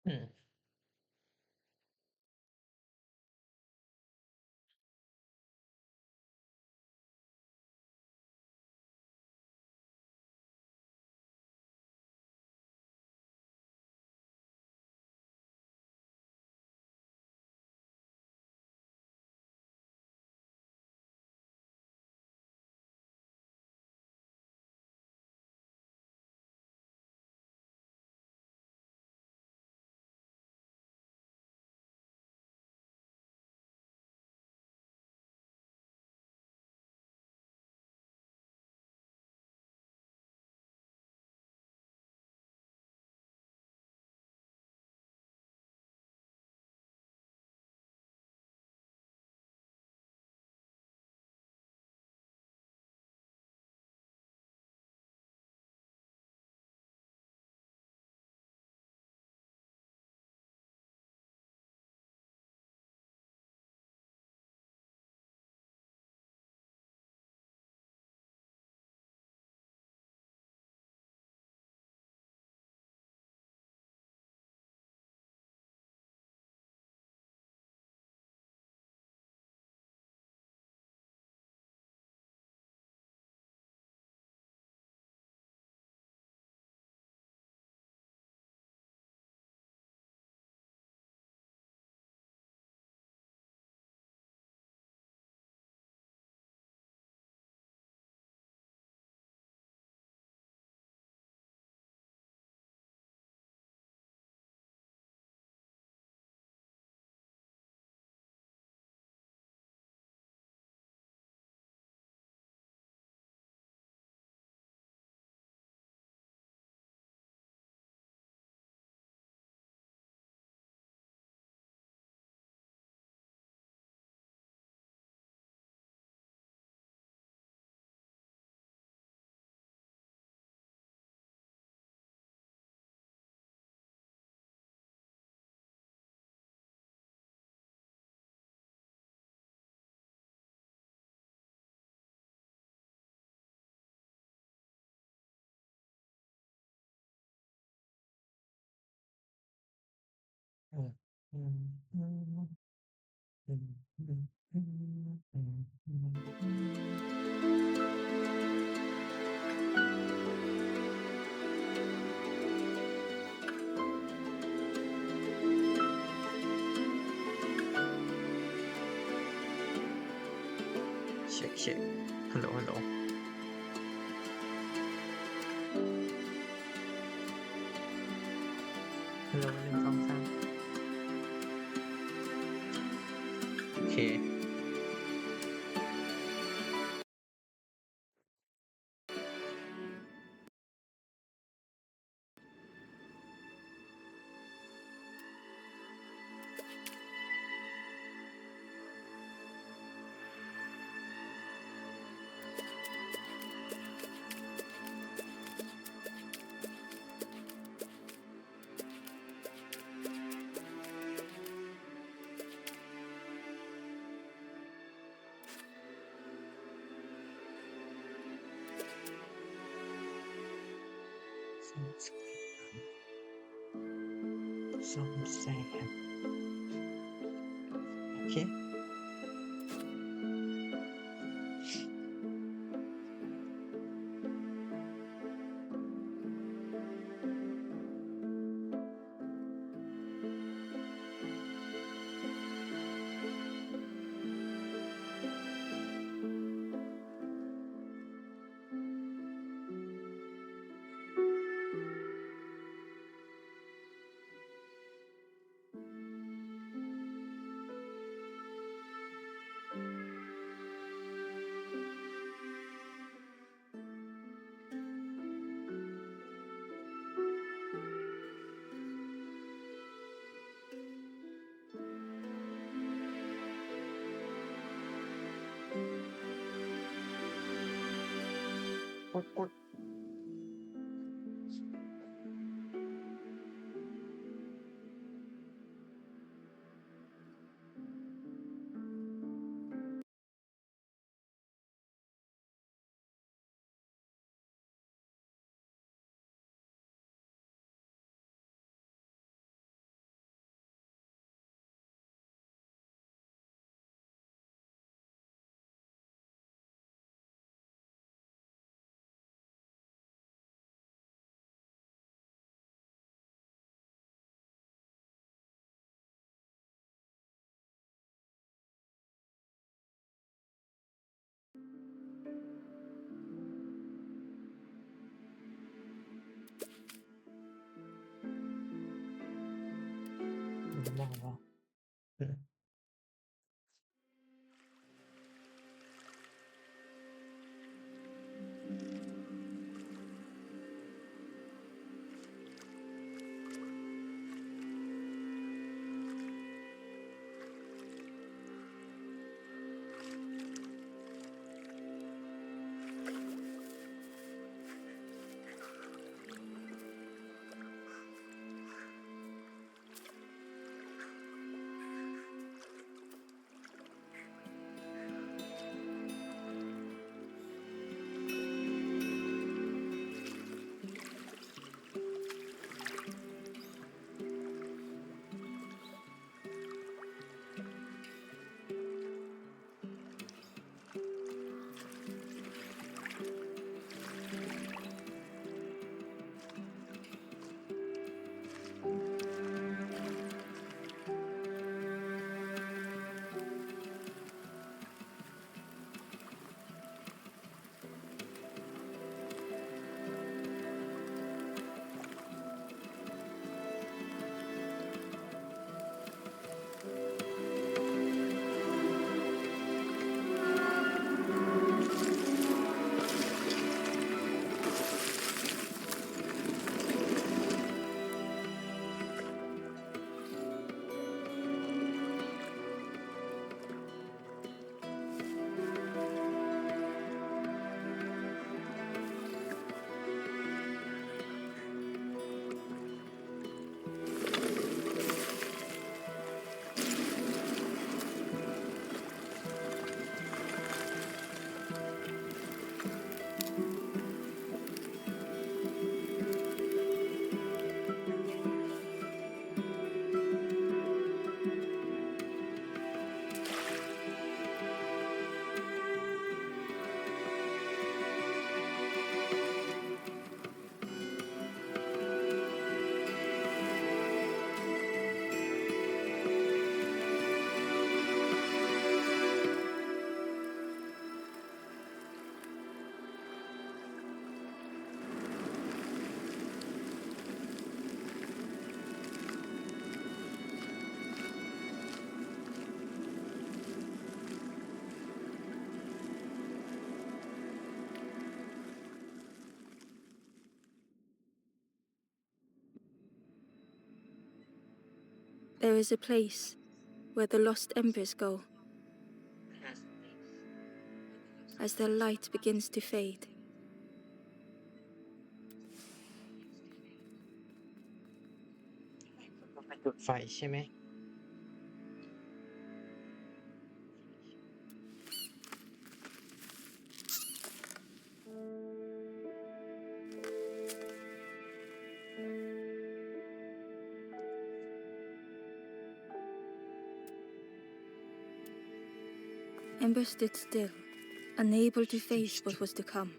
อืมอืมอืมอืมอืมอืมอืมอืมอืมอืมเช็คเช็คฮัลโหลฮัลโหลฮัลโหล1 2 3โอเคซ่อมแซมโอเคกดกด There is a place where the lost embers go as their light begins to fade. ต้องไปจุดไฟใช่ไหม Ember stood still, unable to face what was to come.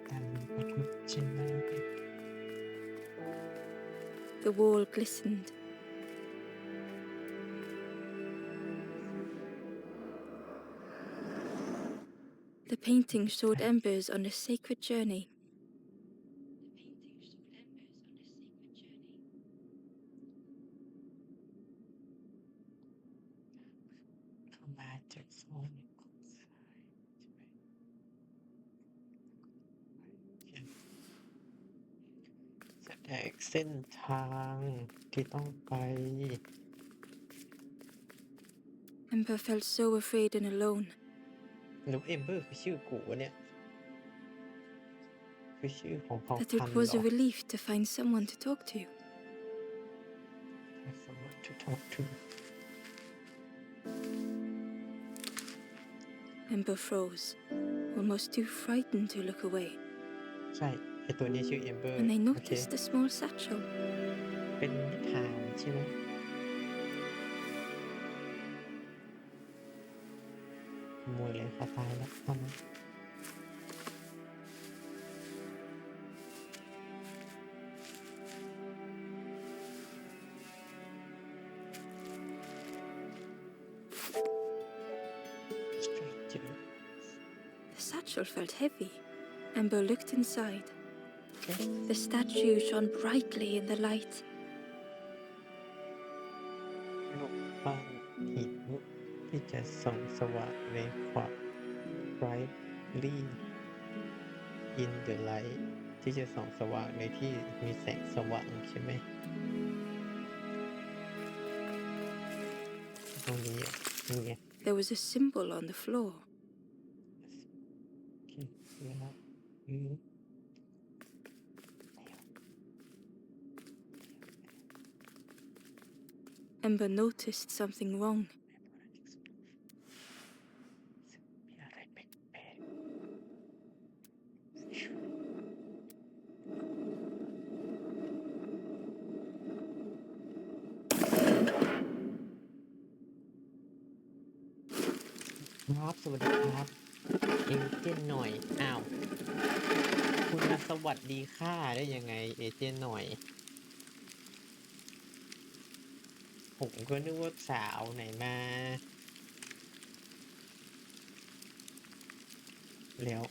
การประทุใช่ไหม The wall glistened. The painting showed embers on a sacred journey. เข้ามาจากโซนของซ้ายใช่ไหมแสดงเส้นทางที่ต้องไป Ember felt so afraid and alone. หรือเอมเบอร์คือชื่อกูวะเนี่ยคือชื่อของเผ่า That พัน it ธุ์ was เหร a อ relief to find someone to talk to. Someone to talk to Ember froze, almost too frightened to look away. ใช่ไอตัวนี้ชื่อเอมเบอร์ When they โอเค noticed the small satchel, เป็นนิทานใช่ไหมขโมยเลยเขาตายแล้วทำไม Stranger the satchel felt heavy. Ember looked inside. okay The statue shone brightly in the light. บ้านหินที่จะส่องสว่างในความ brightly in the light ที่จะส่องสว่างในที่มีแสงสว่างใช่ไหมตรงนี้นี่ไง There was a symbol on the floor. โอเคเดี๋ยวนะอืม Ember noticed something wrong. มีอะไรแปลกๆครับสวัสดีครับเอเจนต์หน่อยอ้าวคุณมาสวัสดีค่ะได้ยังไงเอเจนต์หน่อยผมก็นึกว่าสาวไหนมาแล้ว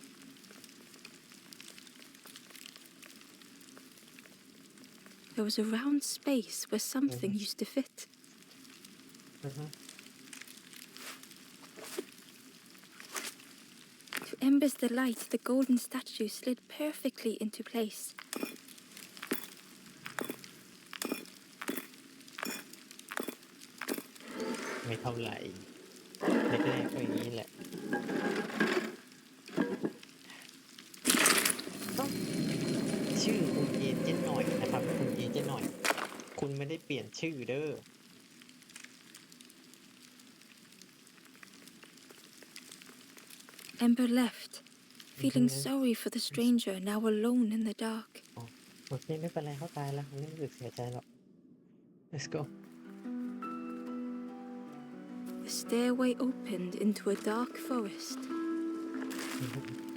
There was a round space where something used to fit. อือฮึ To Ember's delight, the golden statue slid perfectly into place. ไม่เท่าไหร่แรกๆก็อย่างนี้แหละชื่อคุณเอเจนต์หน่อยนะครับคุณเอเจนต์หน่อยคุณไม่ได้เปลี่ยนชื่อเด้อ Ember left, feeling sorry for the stranger now alone in the dark. อ๋อโอเคไม่เป็นไรเขาตายแล้วไม่รู้สึกเสียใจหรอก let's go The stairway opened into a dark forest.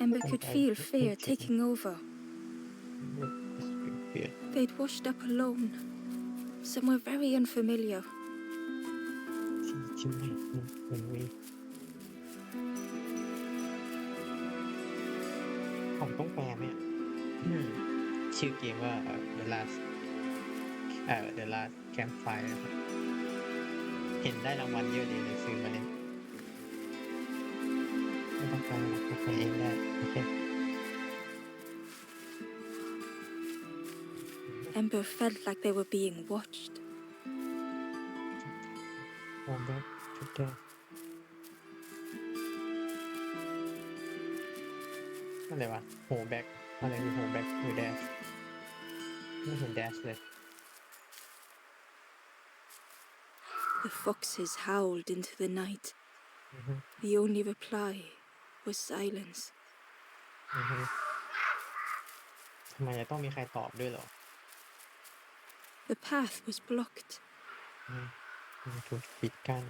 Ember could feel fear taking over. They'd washed up alone, somewhere very unfamiliar. ที่ไม่เหมือนวีผมต้องแปลไหมชื่อเกมว่า The Last Campfire นะครับเห็นได้รางวัลเยอะเลยเลยซื้อมาเล่นไม่ต้องแปลหรอกแปลเองได้โอเค Ember felt like they were being watched. วางแบ็คชุดเดิมอะไรวะโฮแบ็คอะไรคือโฮแบ็คหรือแดชไม่เห็นแดชเลย The foxes howled into the night. อือฮึ The only reply was silence. อือฮึทำไมจะต้องมีใครตอบด้วยเหรอ The path was blocked. มันถูกปิดกั้น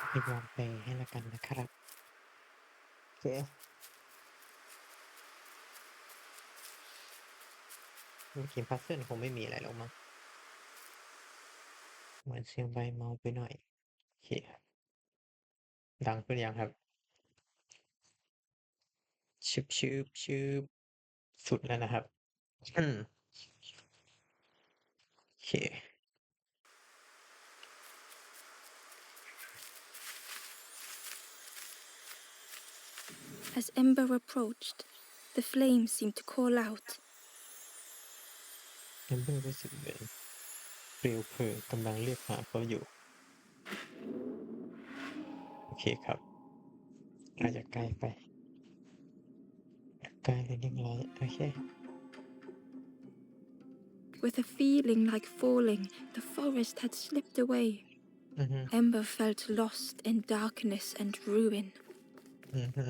ไปลองแปลให้ละกันนะครับโอเคเกมพัซเซิลคงไม่มีอะไรหรอกมั้งเหมือนเสียงใบเมาไปหน่อยโอเคดังขึ้นยังครับชืบสุดแล้วนะครับโอเค As Ember approached, the flames seemed to call out. เอมเบอร์รู้สึกเหมือนเปลวเพลิงกำลังเรียกหาเขาอยู่โอเคครับอาจจะไกลไปไกลเลยเรียบร้อยโอเค With a feeling like falling, the forest had slipped away. อือฮึ Ember felt lost in darkness and ruin. อือฮึ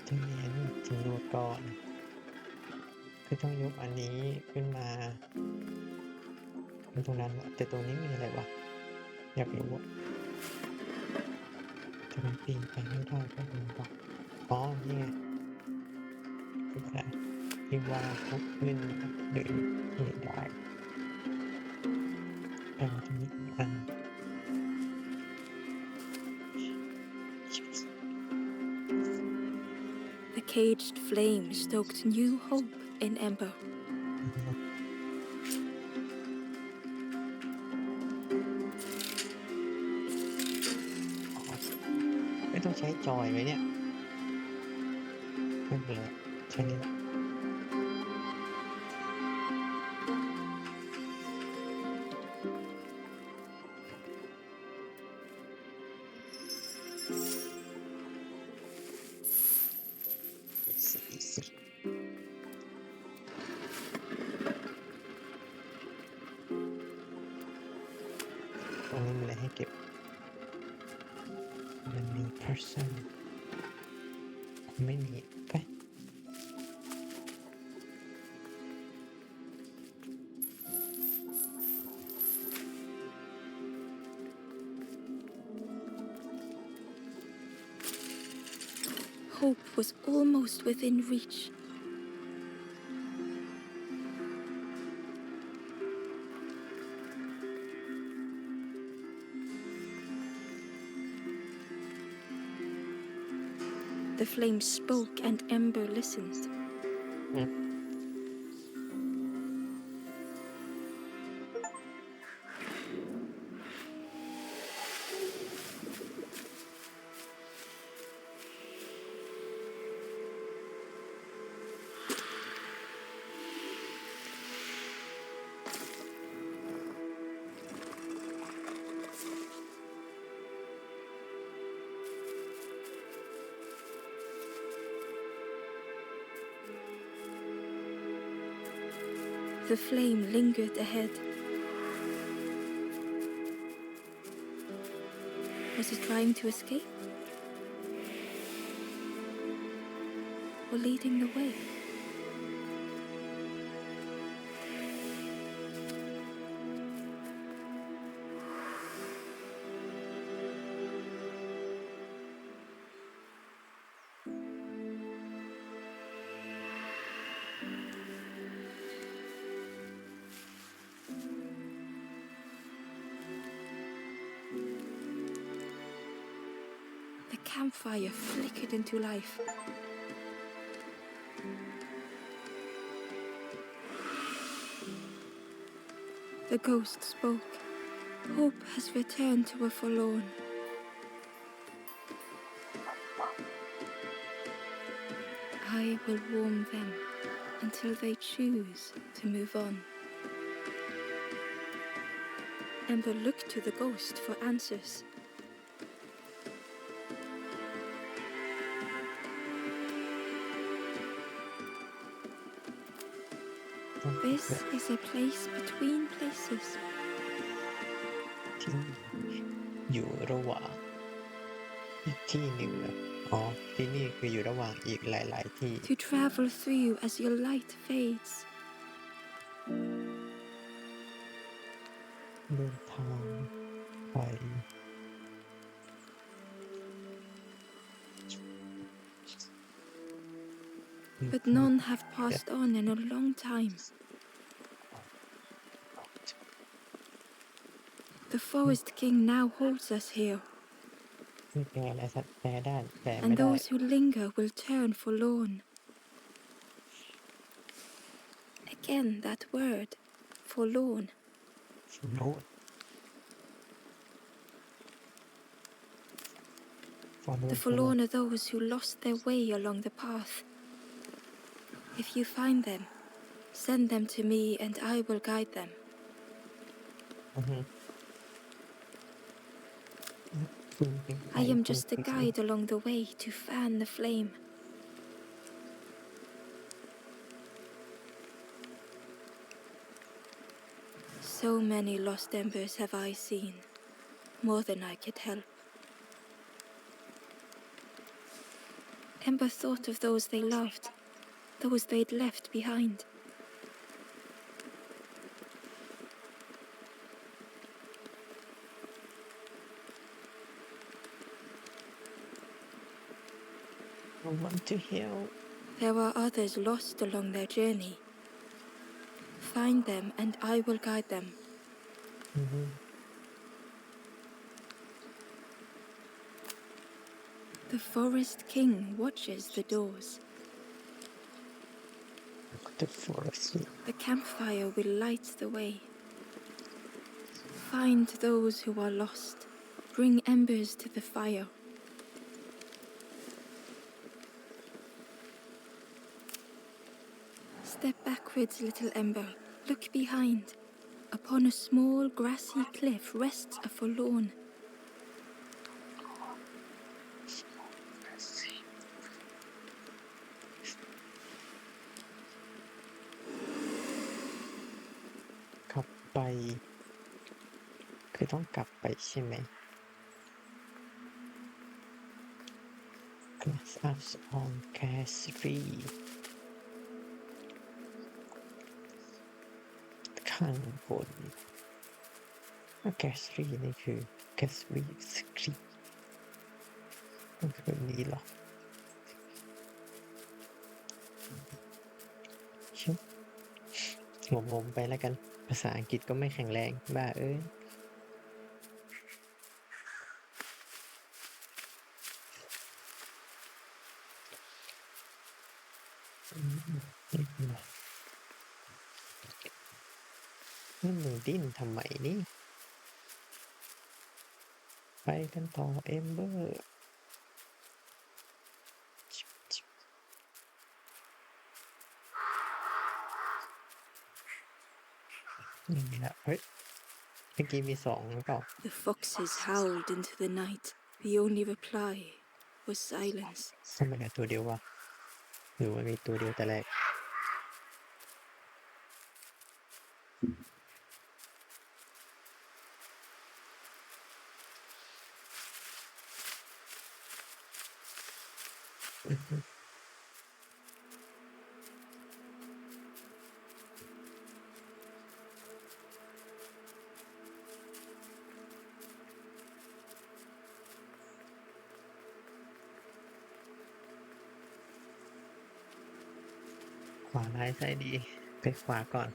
ต้องมีอันนี้สำรวจก่อนคือต้องยกอันนี้ขึ้นมาตรงนั้นแต่ตรงนี้มีอะไรวะอยากรู้แต่มันปีนไปไม่ได้ก็มันบอกอ๋อนี่ไงคืออะไรที่ว่าเขาขึ้นหรือไม่ได้แต่มันจะมีอีกอัน caged flame stoked new hope in Ember. ไม่ต้องใช้จอยไหมเนี่ยไม่เป็นไรใช้นี่แหละสีตรงนี้มีอะไรให้เก็บมันมี person ไม่มีไป Hope was almost within reach. The flame spoke and Ember listened. The flame lingered ahead. Was it trying to escape? Or leading the way? The campfire flickered into life. The ghost spoke. Hope has returned to a forlorn. I will warm them until they choose to move on. Ember looked to the ghost for answers. This is a place between places. ที่อยู่ระหว่างอีกที่หนึ่งนะอ๋อที่นี่คืออยู่ระหว่างอีกหลายๆที่ To travel through as your light fades. เดินทางไป But none have passed on in a long time. The Forest King now holds us here, ซึ่งแปลอะไรสักแปลได้แปลไม่ and ได้ those who linger will turn forlorn. Again, that word, forlorn. โน้ต The forlorn are those who lost their way along the path. If you find them, send them to me and I will guide them. อือฮึ I am just a guide along the way to fan the flame. So many lost embers have I seen, more than I could help. Ember thought of those they loved, those they'd left behind. I want to help. There are others lost along their journey. Find them and I will guide them. อือฮึ The Forest King watches the doors. The forest The campfire will light the way. Find those who are lost. Bring embers to the fire. Step backwards, little Ember. Look behind. Upon a small grassy cliff rests a forlorn. กลับไปคือต้องกลับไปใช่ไหม Glass ups on Casri ข้างบน Casri นี่คือ Casri Script มันคือแบบนี้หรอชิงงๆไปแล้วกันภาษาอังกฤษก็ไม่แข็งแรงบ้าเอ้ยนี่มึงดิ้นทำไมนี่ไปกันต่อเอมเบอร์นี่แหละเฮ้ยเมื่อกี้มีสองหรือเปล่า The foxes howled into the night. The only reply was silence. ทำไมเหลือตัวเดียววะหรือว่ามีตัวเดียวแต่แรกขวาร้ายซ้ายดีไปขวาก่อน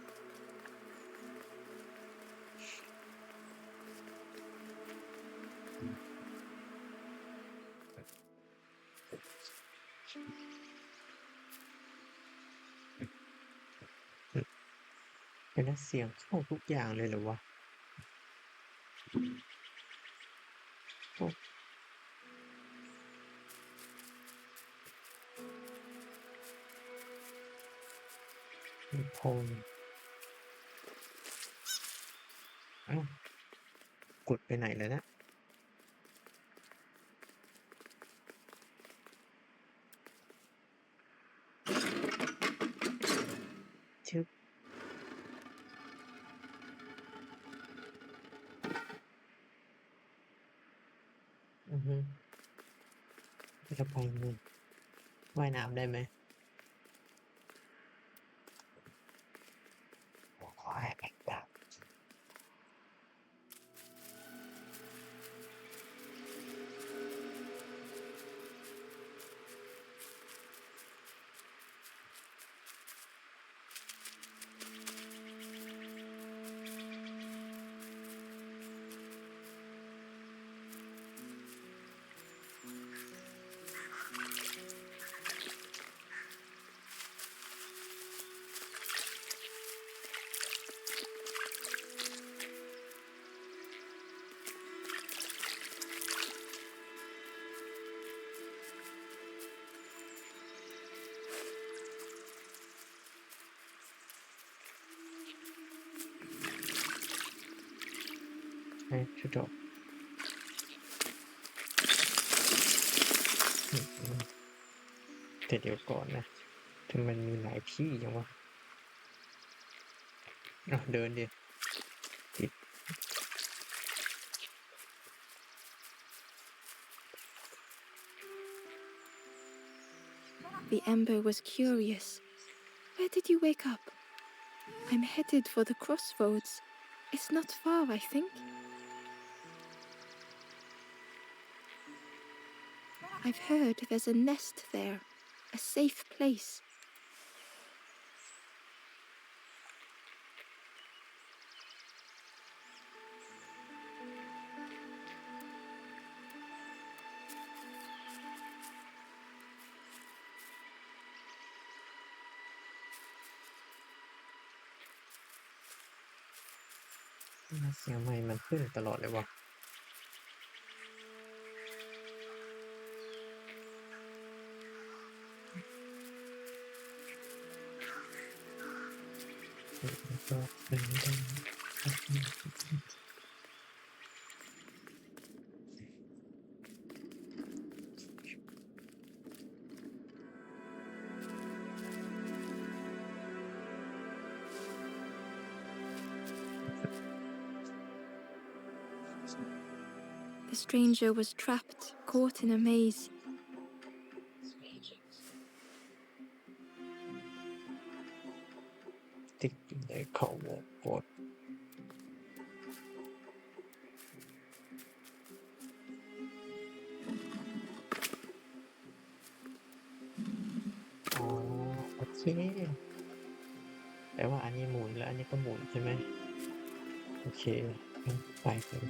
เป็นเสียงเข้าทุกอย่างเลยเหรอวะโอ้โพงเอ้ากดไปไหนเลยนะชึบจะไปนี่ว่ายน้ำได้ไหมขอให้แข็งแบบ ให้ชุดจบแต่เดี๋ยวก่อนนะทำไมมันมีหลายที่จังวะเดินดิติด The Ember was curious. Where did you wake up? I'm headed for the crossroads. It's not far, I think. I've heard there's a nest there, a safe place. เสียงไมค์มันขึ้นตลอดเลยวะก็เป็นได้ The stranger was trapped, caught in a maze. ติดอยู่ในเขาวงกตอ๋อโอเคแปลว่าอันนี้หมุนแล้วอันนี้ก็หมุนใช่ไหมโอเคงั้นไปเลย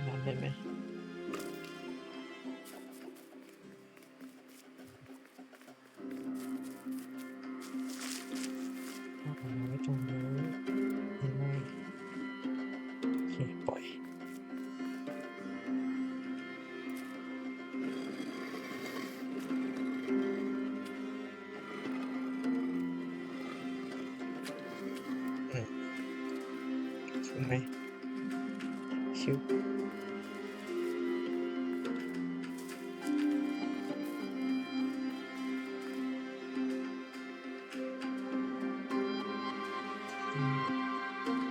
น้ำได้ไหมเอาไว้ตรงนี้ได้ไหมโอเคปล่อยใช่ไหมชิว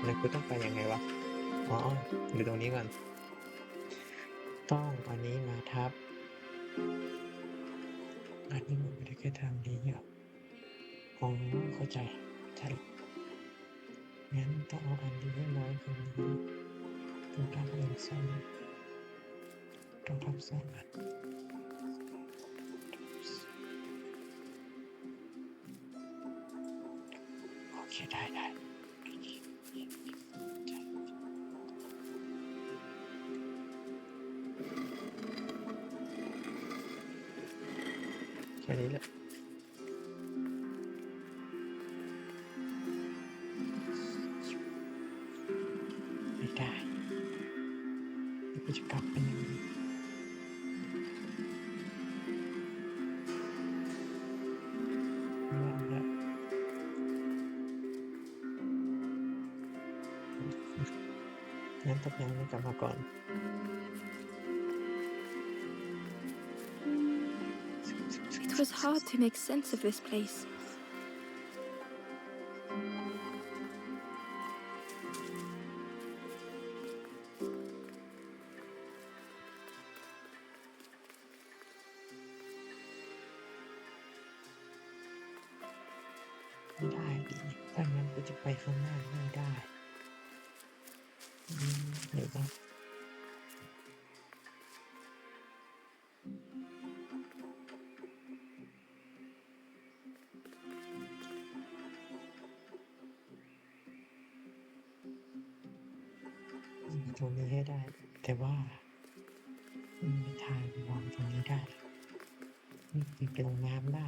แล้วกูต้องไปยังไงวะอ๋ออยู่ตรงนี้ก่อนต้องอันนี้มาทับอันนี้มันไม่ได้แค่ทางนี้อ่ะอ๋อเข้าใจใช่งั้นต้องเอาอันนี้ให้น้อยกว่านี้ต้องทำเองซ้ำต้องทำซ้ำอันโอเคได้แค่นี้แหละไม่ได้กูจะกลับเป็นยังไงไม่เอาละงั้นต้องยังไม่กลับมาก่อน It was hard to make sense of this place.ไม่ได้ดิถ้างั้นกูจะไปข้างหน้าไม่ได้เดี๋ยวก่อนตรงนี้ให้ได้ แต่ว่าไม่มีทางวางตรงนี้ได้มันเป็นน้ำได้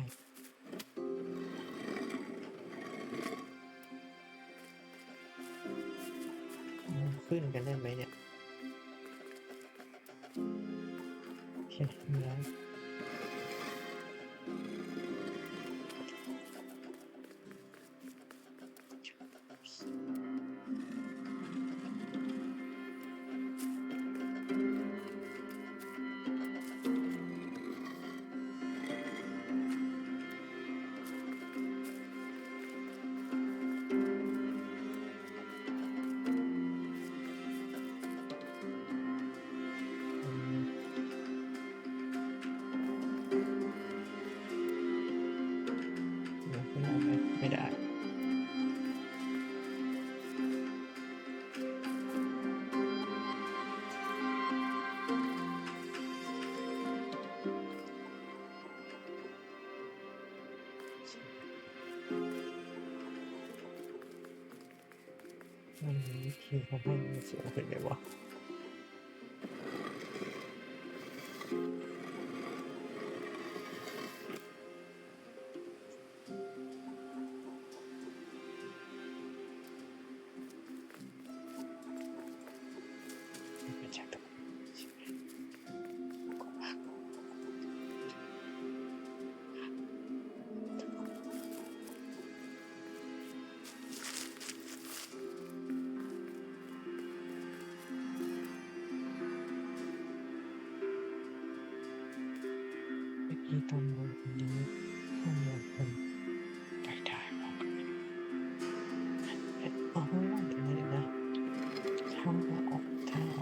ขึ้นกันได้ไหมเนี่ยโอเคไม่ได้ไม่ได้มันมีวิธีทำให้มันสูงขึ้นไหมวะ ที่ตำบลนี้ข้อมูลคนได้ว่าอ๋อเดี๋ยวนะถ้าออกถ้าเ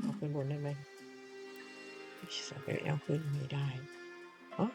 อาขึ้นบนได้ไหมสับไปเอาขึ้นไม่ได้อ๋อ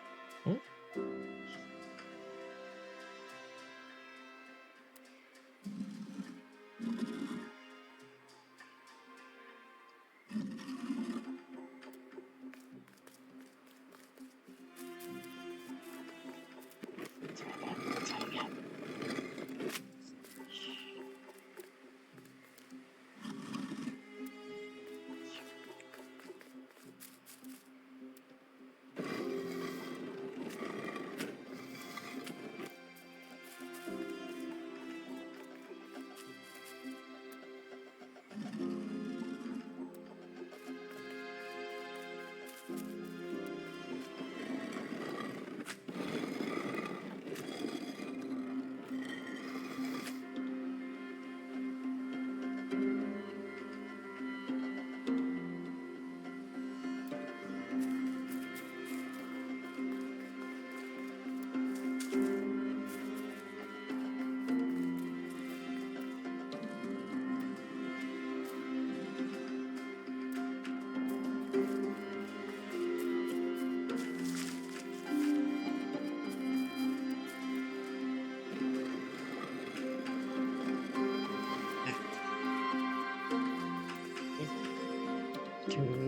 ถือ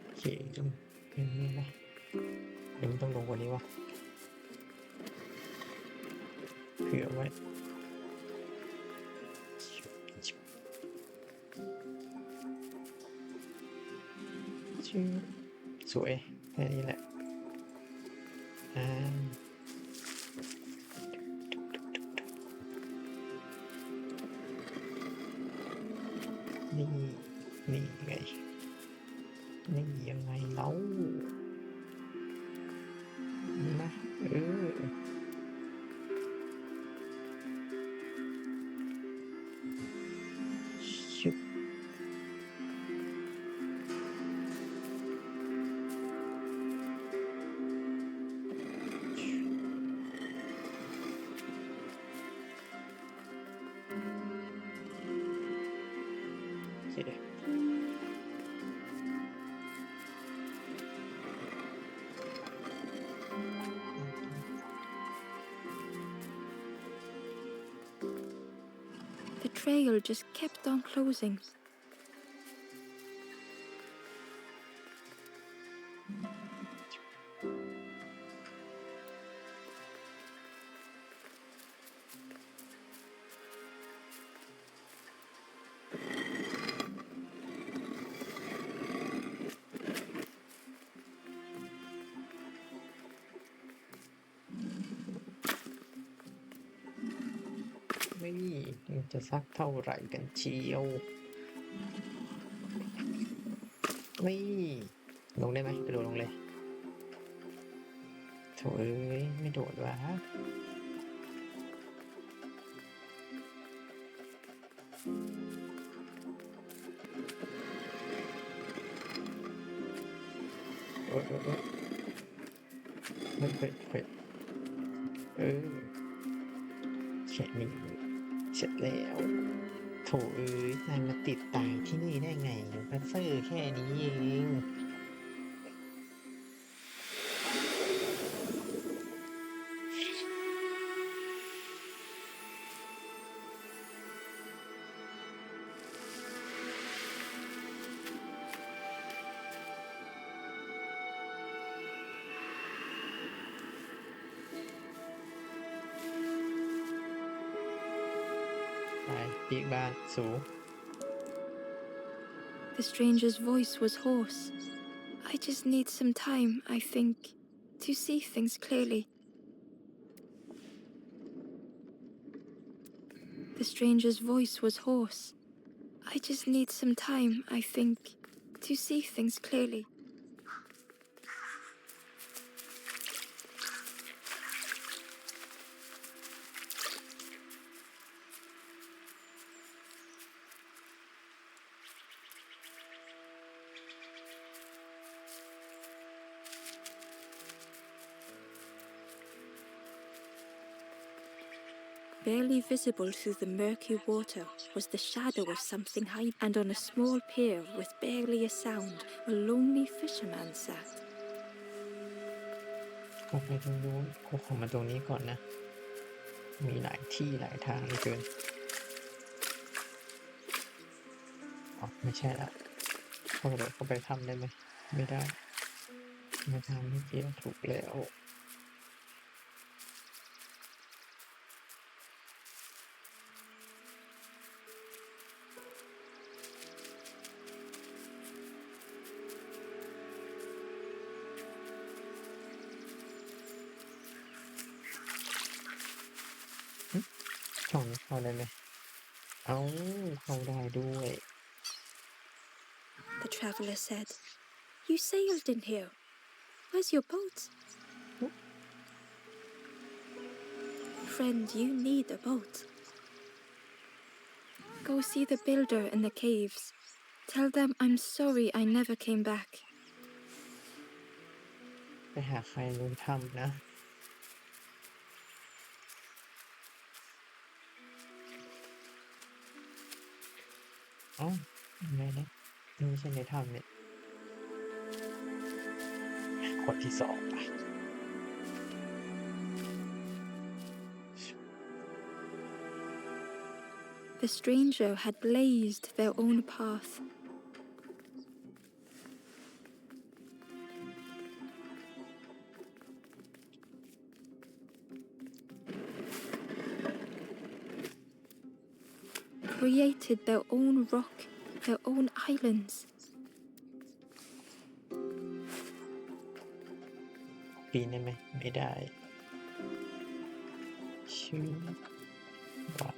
โอเคเป็นนี่นะเดี๋ยวมันต้องลงกว่านี้วะเผื่อไว้ชื่อสวยแค่นี้แหละนี่ไงนี่ยังไงเล่านะชุบโอเคThe trail just kept on closing.นี่มันจะสักเท่าไหร่กันเชียวนี่ลงได้ไหมกระโดดลงเลยโถเอ้ยไม่โดดวะไม่เคยแค่นี้เสร็จแล้วโถเอ้ยนายมาติดตายที่นี่ได้ไงพันเซอร์แค่นี้เองปีกบ้านสูง The stranger's voice was hoarse. I just need some time, I think, to see things clearly. The stranger's voice was hoarse. I just need some time, I think, to see things clearly. Barely visible through the murky water was the shadow of something hiding, and on a small pier with barely a sound, a lonely fisherman sat. ก็ไปตรงนู้นก็ขอมาตรงนี้ก่อนนะมีหลายที่หลายทางเหลือเกินอ๋อไม่ใช่ละเข้ากระโดดเข้าไปทำได้ไหมไม่ได้ไม่ทำเมื่อกี้ถูกแล้วช่องนี้เข้าได้ไหมเอาเข้าได้ด้วย The traveller said, "You sailed in here. Where's your boat?" Friend, you need a boat. Go see the builder in the caves. Tell them I'm sorry I never came back. ไปหาใครรู้ทำนะเอ้าอะไรนะนี่ไม่ใช่ในถ้ำเนี่ยคนที่สองไป The stranger had blazed their own path. Created their own rock, their own islands. ปีนได้ไหมไม่ได้ชื่อว่า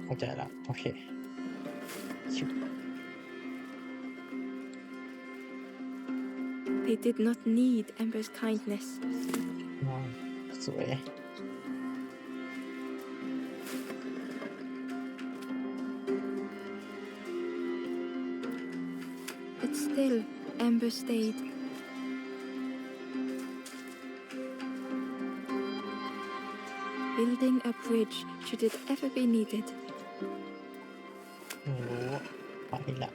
เข้าใจละโอเคชิบ They did not need Ember's kindness. ว้าวสวย But still, Ember stayed. Building a bridge should it ever be needed. ไม่รู้ไปละ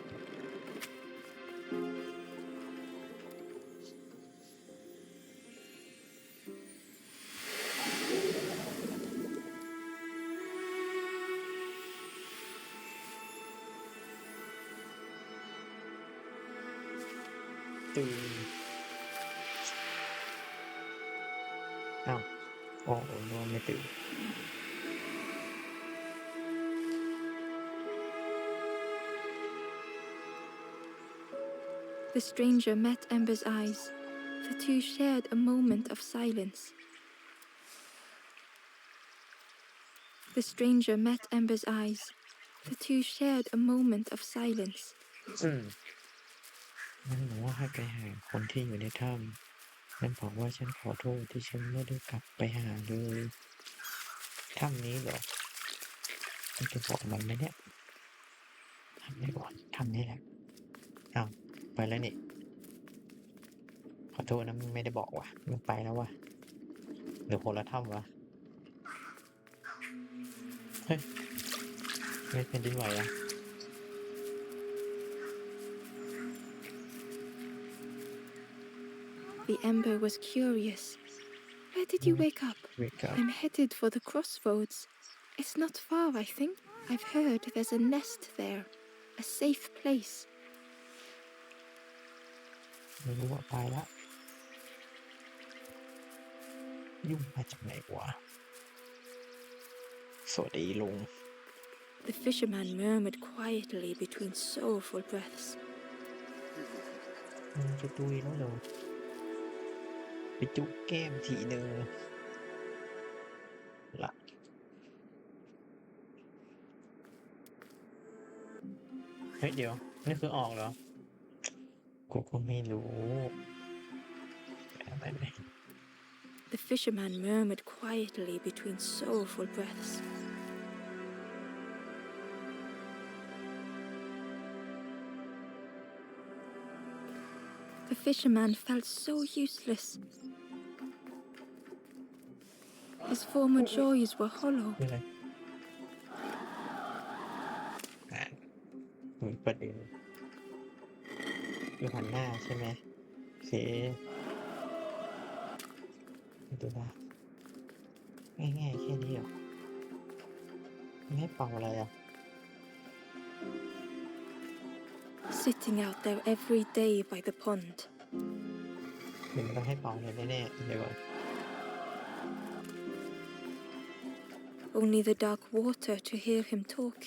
ตื่นอ้าวโอ้โหนอนไม่ตื่น The stranger met Ember's eyes. The two shared a moment of silence. The stranger met Ember's eyes. The two shared a moment of silence. มันบอกว่าให้ไปหาคนที่อยู่ในถ้ำมันบอกว่าฉันขอโทษที่ฉันไม่ได้กลับไปหาเลยถ้ำนี้เหรอมันจะบอกมันไหมเนี่ยทำได้ก่อนทำนี่แหละอ้าวไปแล้วนี่ขอโทษนะมึงไม่ได้บอกว่ะมึงไปแล้วว่ะหรือคนละถ้ำวะเฮ้ยไม่เป็นดินไหวอ่ะ The Ember was curious. Where did you wake up? I'm headed for the crossroads. It's not far, I think. I've heard there's a nest there. A safe place. ไม่รู้ว่าไปละ ยุ่งมาจากไหนวะ สวัสดีลุง The fisherman murmured quietly between sorrowful breaths. มันจะตุยแล้วเหรอไปจุกแก้มทีหนึ่งละเฮ้ยเดี๋ยวนี่คือออกเหรอกูก็ไม่รู้อะไรไหม The fisherman murmured quietly between sorrowful breaths. The fisherman felt so useless. His former joys were hollow. คืออะไรมีประเด็นคือหันหน้าใช่ไหมโอเคดูว่าง่ายๆแค่นี้เหรอไม่ให้เป่าอะไรอ่ะ Sitting out there every day by the pond. เดี๋ยวมันต้องให้เป่าเลยแน่ๆเดี๋ยวก่อน Only the dark water to hear him talk.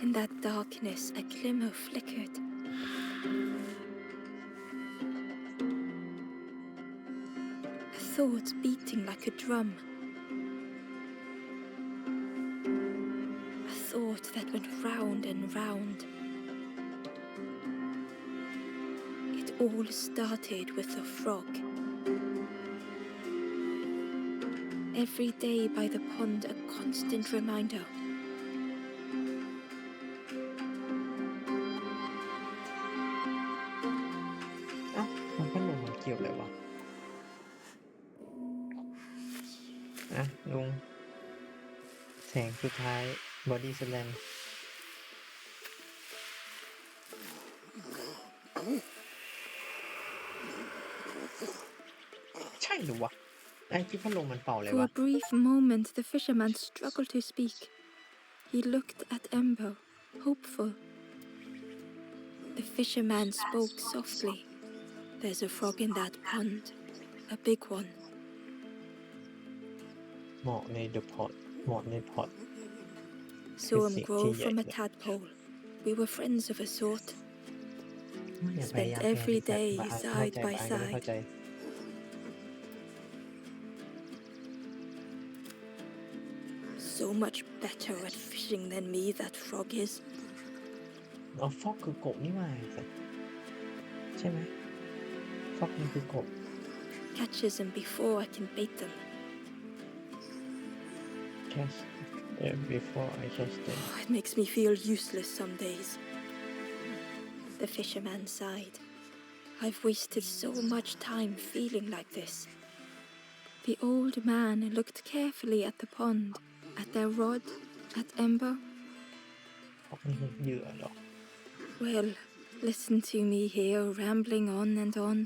In that darkness, a glimmer flickered. A thought beating like a drum. A thought that went round and round. It all started with a frog. Every day by the pond, a constant reminder. เอ้ามันพัดลมมันเกี่ยวอะไรวะอ่ะลุงแสงสุดท้ายบอดี้สแลมใช่หรือวะไอ้ที่พัดลมมันเป่าอะไร For วะ a brief moment, the fisherman struggled to speak. He looked at Ember, hopeful. The fisherman spoke softly. There's a frog in that pond, a big one. เหมาะในเดอะพอตเหมาะในพอต Saw him grow from a tadpole. We were friends of a sort. อย่าพยา Spent ยาม every แก้ day เข้า side ใจ by อ่านก็ไม่เข้า side. ใจ So much better at fishing than me, that frog is. อ๋อฟอกคือกบนี่หว่าใช่ไหมฟอกมันคือกบ Catches them before I can bait them. catch before I catch them Oh, it makes me feel useless some days. The fisherman sighed. I've wasted so much time feeling like this. The old man looked carefully at the pond, at their rod, at Ember. ฟอกนี่คือเหยื่อเหรอ Well, listen to me here, rambling on and on.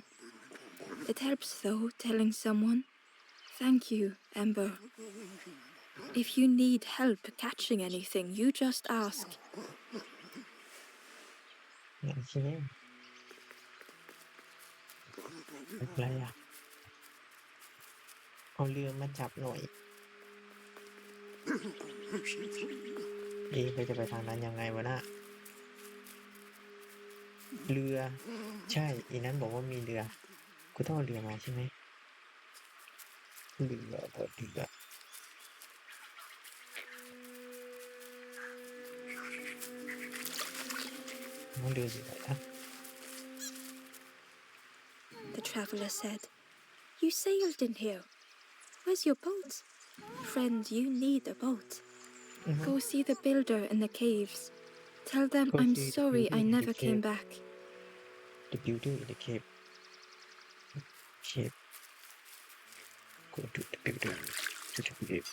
It helps, though, telling someone. Thank you, Ember. If you need help catching anything, you just ask. โอเคอะไรอ่ะเอาเรือมาจับหน่อยเราจะไปทางนั้นยังไงวะน่ะเรือใช่อีนั้นบอกว่ามีเรือกูต้องเอาเรือมาใช่ไหมเรือมันเรืออยู่ไหนนะ The traveler said, You sailed in here. Where's your boat? Friend, you need a boat. Go see the builder in the caves. Tell them Go I'm see the sorry builder I in the never came cave. back. The builder in the cave. Go to the builder. To the cave.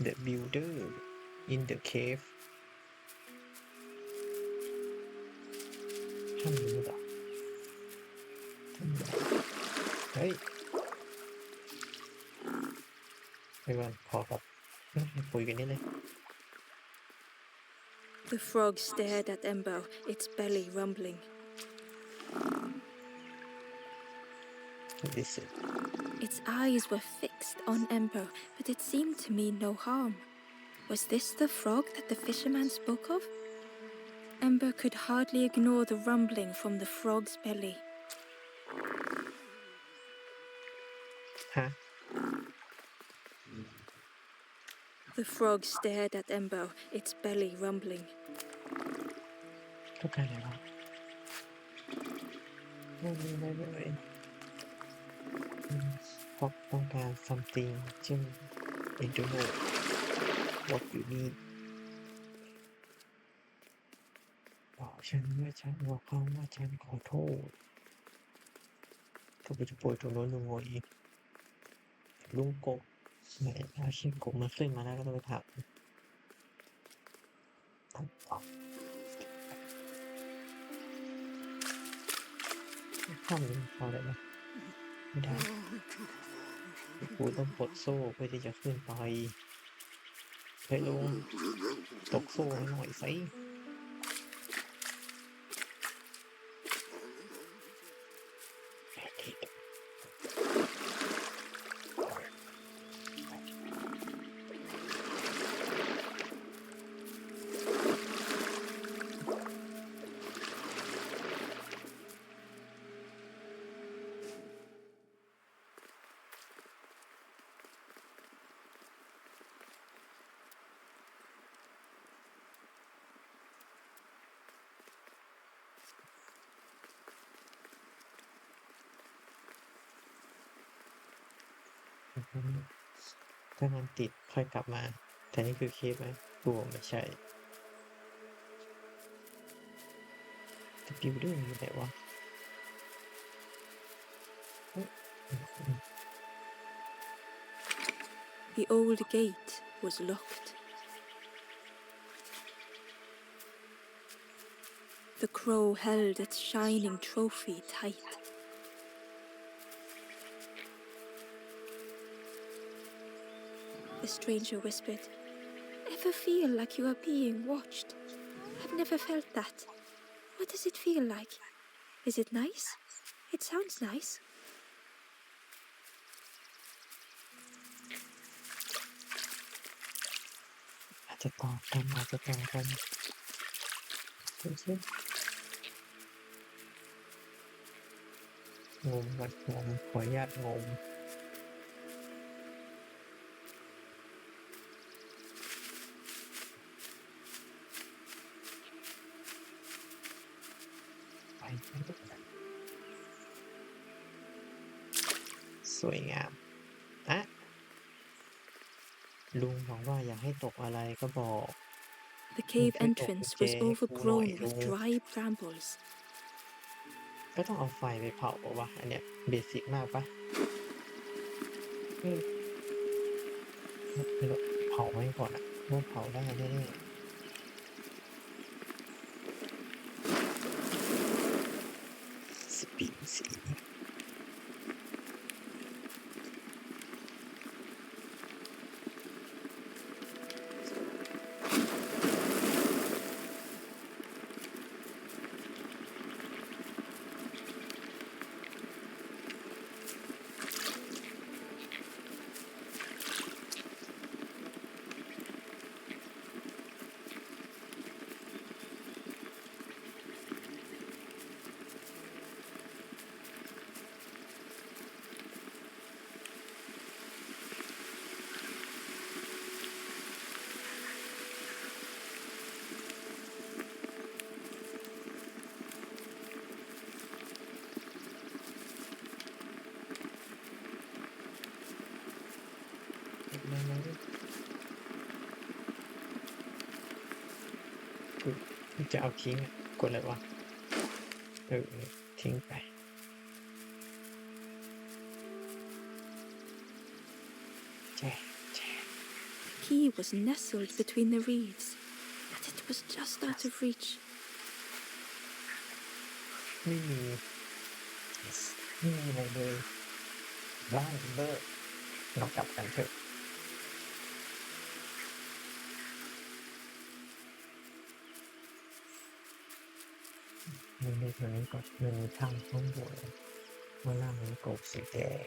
The builder in the cave. ท่านรู้เหรอเฮ้ยไปก่อนขอกับคุยกันนิดเลย The frog stared at Ember, its belly rumbling. listen. Its eyes were fixed on Ember, but it seemed to mean no harm. Was this the frog that the fisherman spoke of? Ember could hardly ignore the rumbling from the frog's belly. Huh? The frog stared at Ember, its belly rumbling. ต้องการอะไรวะไม่มีอะไรเลยเพราะต้องการ something ซึ่ง I don't know what you need บอกฉันว่าฉันบอกเขาว่าฉันขอโทษก็ไปจะป่วยตรงโน้นตรงนี้อีกลุงกบไหนเอาเชือกกบมาขึ้นมาแล้วก็ต้องไปถักข้ามนี้เอาอะไรมาไม่ได้กูต้องปลดโซ่เพื่อที่จะขึ้นไปเฮ้ยลุงตกโซ่ให้หน่อยสิถ้ามันติดค่อยกลับมาแต่นี่คือเคสไหมกูบอกไม่ใช่แต่บิวเดอร์อยู่ไหนวะ The old gate was locked. The crow held its shining trophy tight. The stranger whispered, "Ever feel like you are being watched? I've never felt that. What does it feel like? Is it nice? It sounds nice."อาจจะต่อกันอาจจะต่อกันดูสิงมก่อนงมขออนุญาตงมไปสวยงามอะลุงบอกว่าอยากให้ตกอะไรก็บอก The cave entrance was overgrown with dry brambles. ก็ต้องเอาไฟไปเผาปะวะอันเนี้ยเบสิกมากปะเผาไว้ก่อนอะว่าเผาได้แน่ๆสปีดสี จะเอาทิ้งอ่ะกดอะไรวะทิ้งไปแช่ The key was nestled between the reeds, but it was just out of reach. ไม่มีอะไรเลยบ้านเบอร์เรากลับกันเถอะในตัวนี้ก็มันมีทางข้างบน มะนาวน้ำกบสีแดง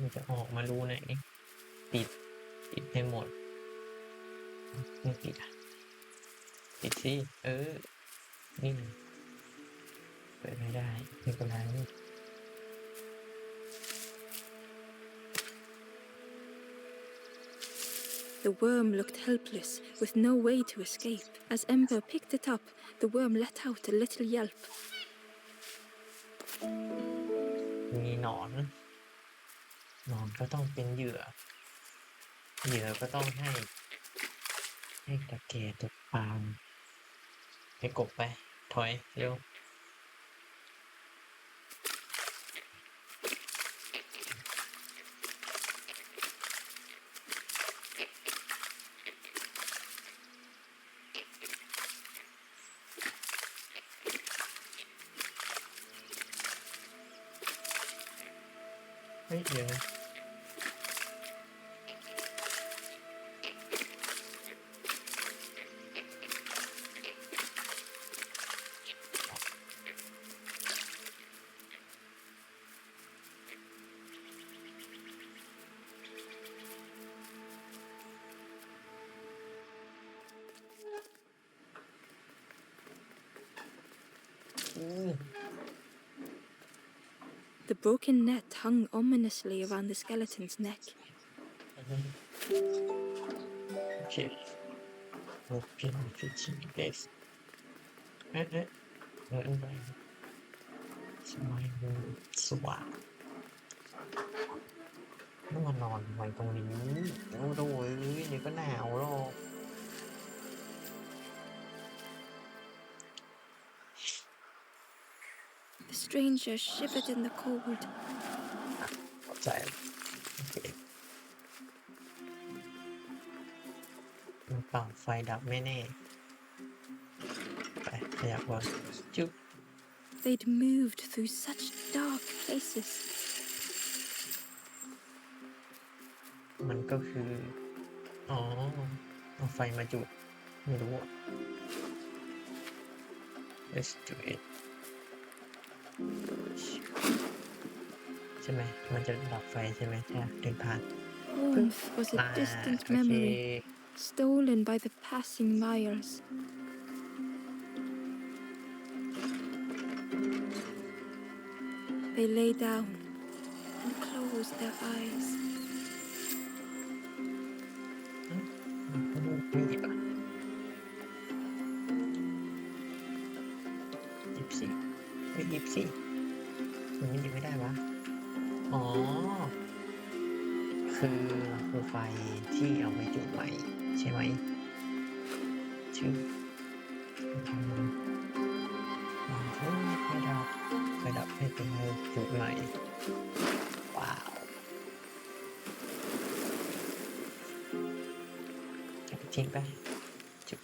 มันจะออกมารูไหนปิดให้หมดไม่ปิดปิดสินี่เปิดไม่ได้ไม่เป็นไร The worm looked helpless, with no way to escape. As Ember picked it up, the worm let out a little yelp. มีหนอนก็ต้องเป็นเหยื่อก็ต้องให้ตะแกรงตกปลาให้กบไปถอยเร็วเดี๋ยวนะThe broken net hung ominously around the skeleton's neck. Okay. Open fishing place. เอะไรสมัยมือสว่างต้องมานอนไว้ตรงนี้โอ้โหเดี๋ยวก็หนาวหรอก The stranger shivered in the cold. เข้าใจโอเคเป่าไฟดับไม่แน่ไปขยับก่อนจุ๊บ They'd moved through such dark places. มันก็คือเอาไฟมาจุดไม่รู้ Let's do it ใช่ไหมมันจะดับไฟใช่ไหมถ้าเดินผ่าน Warmth was a distant memory, stolen by the passing miles. They lay down and closed their eyes. ไม่หยิบอ่ะหยิบสิไม่หยิบสิมันไม่หยิบไม่ได้วะอ๋อคือไฟที่เอาไปจุดใหม่ใช่ไหมชื่อไฟดับให้เป็นจุดใหม่ว้าวจะไปทิ้งไปจุด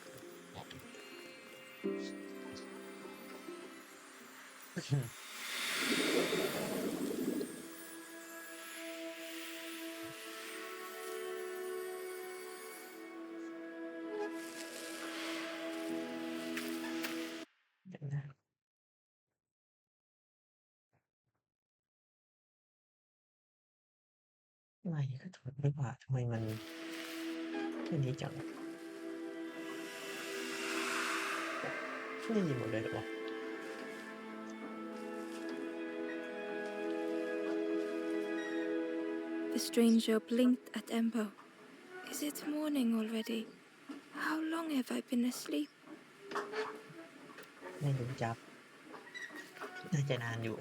เดี๋ยวนะไม่ก็ถูกไม่ว่าทำไมมันอันนี้จังได้ยินหมดเลยเหรอ The stranger blinked at Ember. Is it morning already? How long have I been asleep? ไม่รู้จับน่าจะนานอยู่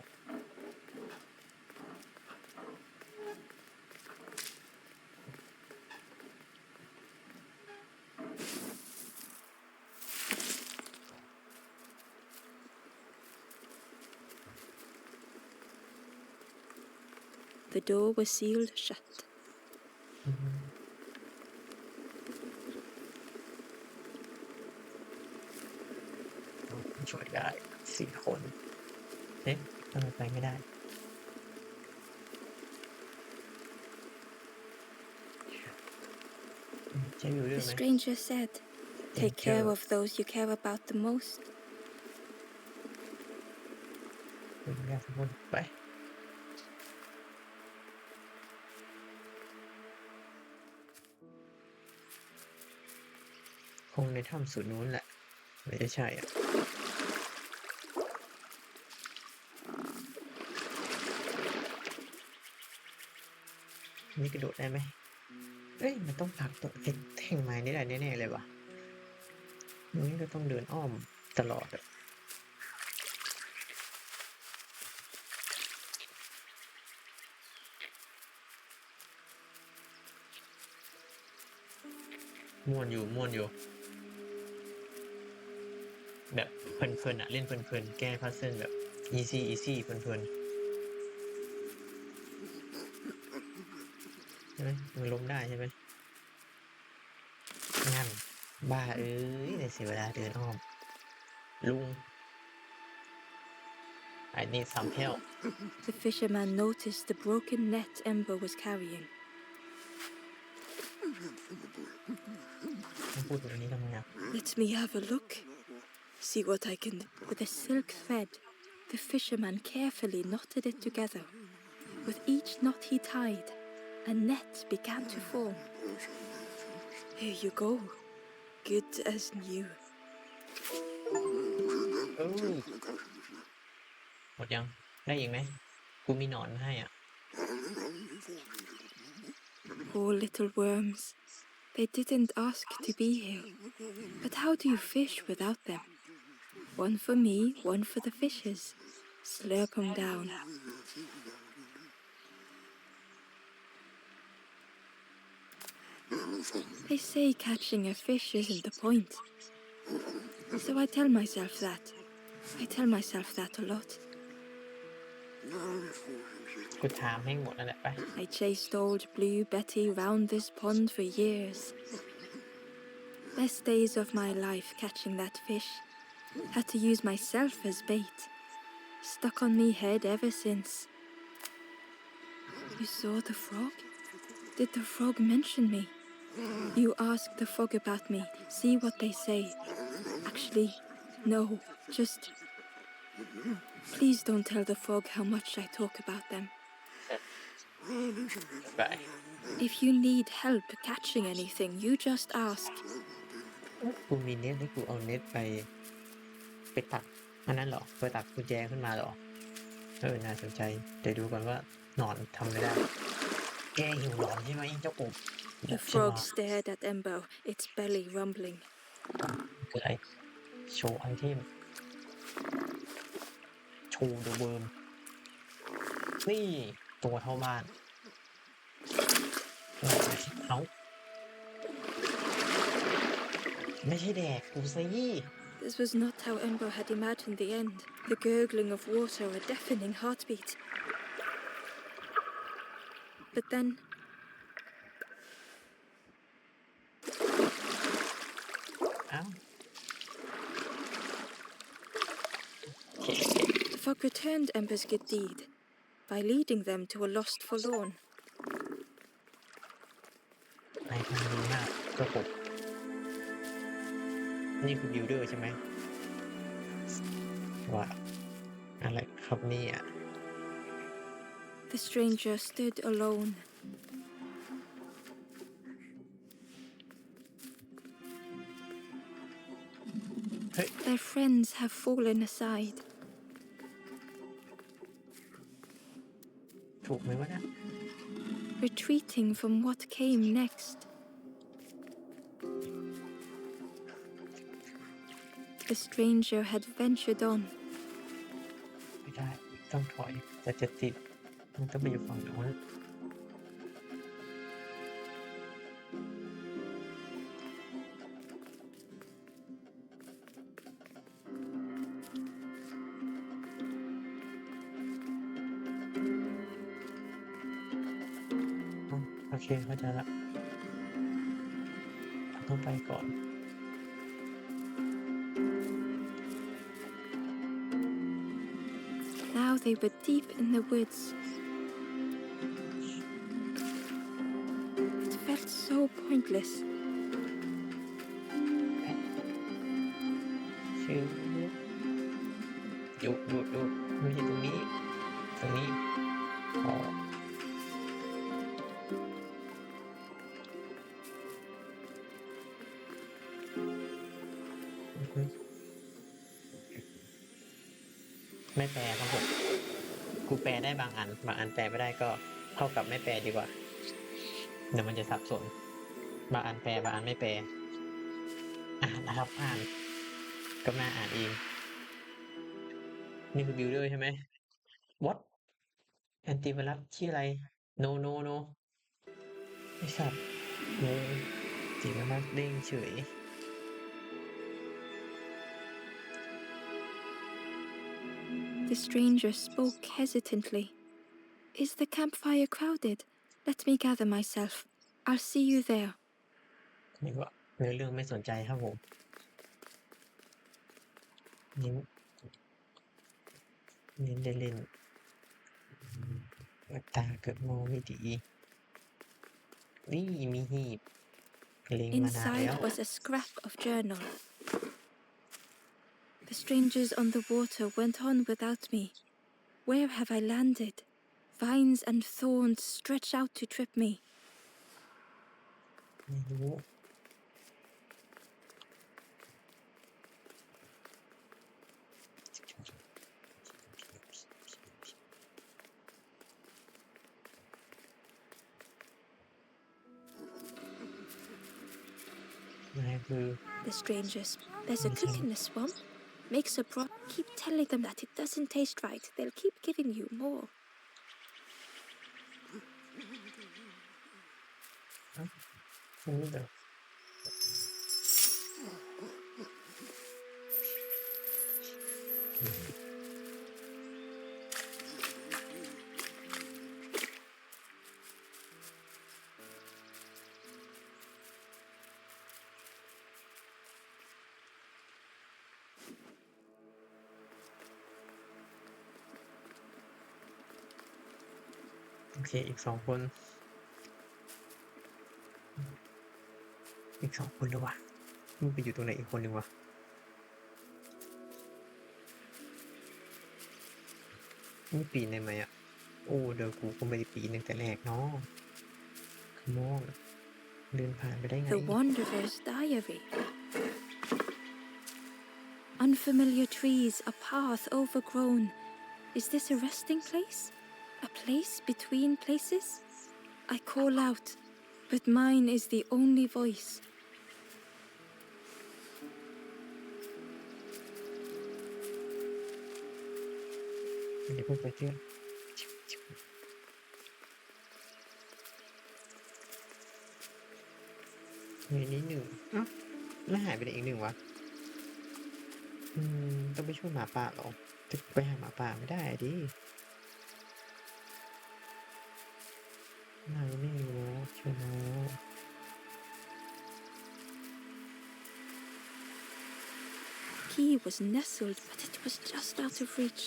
The door was sealed shut. ช่วยได้4 คนเอ๊ะทำไมไปไม่ได้ใช่อยู่ด้วย The ไหม stranger said, "Take care of those you care about the most." คุณแม่ทุกคนไปคงในถ้ำสุดนู้นแหละไม่ใช่อ่ะนี่กระโดดได้ไหมเอ้ยมันต้องผลักตัวแท่งไม้นี่ได้แน่ๆเลยว่ะนี่ก็ต้องเดินอ้อมตลอดอ่ะม่วนอยู่แบบเพลินๆอ่ะเล่นเพลินๆแก้พัซเซิลแบบ easy เพลินๆใช่ไหมมันล้มได้ใช่ไหมงั้นบ้าเอ้ยในเสียเวลาเดินอ้อมลุง I need some help The fisherman noticed the broken net Ember was carrying. ต้องพูดแบบนี้ทำไมอ่ะ Let me have a look. See what I can do. With a silk thread, the fisherman carefully knotted it together. With each knot he tied, a net began to form. Here you go. Good as new. หมดยังได้อีกไหมกูมีหนอนให้อ่ะ Poor little worms. They didn't ask to be here. But how do you fish without them? One for me, one for the fishes. Slurp 'em down. They say catching a fish isn't the point. So I tell myself that. I tell myself that a lot. กูถามให้หมดนั่นแหละไป I chased old Blue Betty round this pond for years. Best days of my life catching that fish. Had to use myself as bait. Stuck on me head ever since. You saw the frog? Did the frog mention me? You ask the frog about me, see what they say. Actually, no, just... Please don't tell the frog how much I talk about them. ไป If you need help catching anything, you just ask. กูมีเน็ตให้กูเอาเน็ตไปตักอันนั้นเหรอไปตักกุญแจขึ้นมาเหรอน่าสนใจเดี๋ยวดูก่อนว่าหนอนทำไม่ได้แกหิวหนอนใช่ไหมเจ้ากบ The frog stared at Ember, its belly rumbling. คืออะไรโชว์ไอเทมโชว์เดอะเวิร์มนี่ตัวเท่าบ้านเอาไม่ใช่แดกกูซะยี่ This was not how Ember had imagined the end. The gurgling of water, a deafening heartbeat. But then... Ow. The frog returned Ember's good deed by leading them to a lost forlorn. นายทำดีมากเจ้ากบนี่คือบิลเดอร์ใช่ไหมว่าอะไรครับเนี่ย The stranger stood alone. Their friends have fallen aside. ถูกไหมวะนะ Retreating from what came next. The stranger had ventured on. ไม่ได้ต้องถอยแต่จะติดมันต้องไปอยู่ฝั่งโน้น เคเข้าใจละต้องไปก่อน Now they were deep in the woods. It felt so pointless. ชื่อดูไม่ใช่ตรงนี้อ๋อไม่แปลครับผมกูแปลได้บางอันแปลไม่ได้ก็เท่ากับไม่แปลดีกว่าเดี๋ยวมันจะสับสนบางอันแปลบางอันไม่แปลอ่านนะครับอ่านก็มาอ่านเองนี่คือบิลเดอร์ใช่ไหม what แอนติไวรัสชื่ออะไร no ไอสัตว์งงจริงมากเด้งเฉย The stranger spoke hesitantly. Is the campfire crowded? Let me gather myself. I'll see you there. นี่ก็เนื้อเรื่องไม่สนใจครับผมเน้นได้เล่นตาเกิดมองไม่ดีนี่มีหีบเล็งมานานแล้ว Inside was a scrap of journal. The strangers on the water went on without me. Where have I landed? Vines and thorns stretch out to trip me. ไม่รู้นั่นคือ The strangers. There's a cook in the swamp. Makes a broth. Keep telling them that it doesn't taste right. They'll keep giving you more. นี่เดี๋ยวโอเคอีก2 คนแล้ววะมึงไปอยู่ตรงไหนอีกคนหนึ่งวะนี่ปีนได้ไหมอ่ะโอ้เดี๋ยวกูก็ไม่ได้ปีนตั้งแต่แรกเนาะขโมยเดินผ่านไปได้ไง The Wanderer's Diary. Unfamiliar trees, a path overgrown. Is this a resting place? A place between places? I call out, but mine is the only voice. อย่าเพิ่งไปเชื่อมีนี้1เอ้าแล้วหายไปไหนอีก1วะต้องไปช่วยหมาป่าเหรอจะไปหาหมาป่าไม่ได้ดิไม่รู้ช่วยน้อง Key was nestled, but it was just out of reach.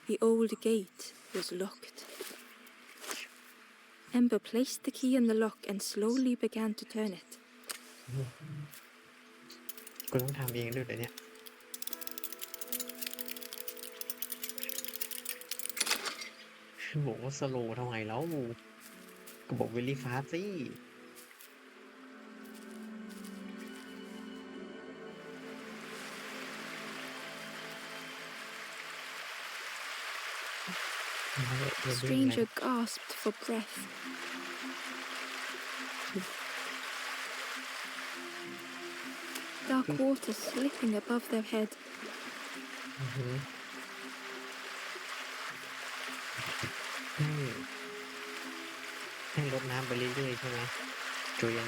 The old gate was locked. Ember placed the key in the lock and slowly began to turn it. กูต้องทำเองด้วยเนี่ยบอกว่าสโลว์ทำไมแล้วก็บอกเวลี่ฟาสสิThe stranger gasped for breath. dark water slipping above their head. ให้รดน้ำไปเรื่อยๆใช่ไหมเกรียน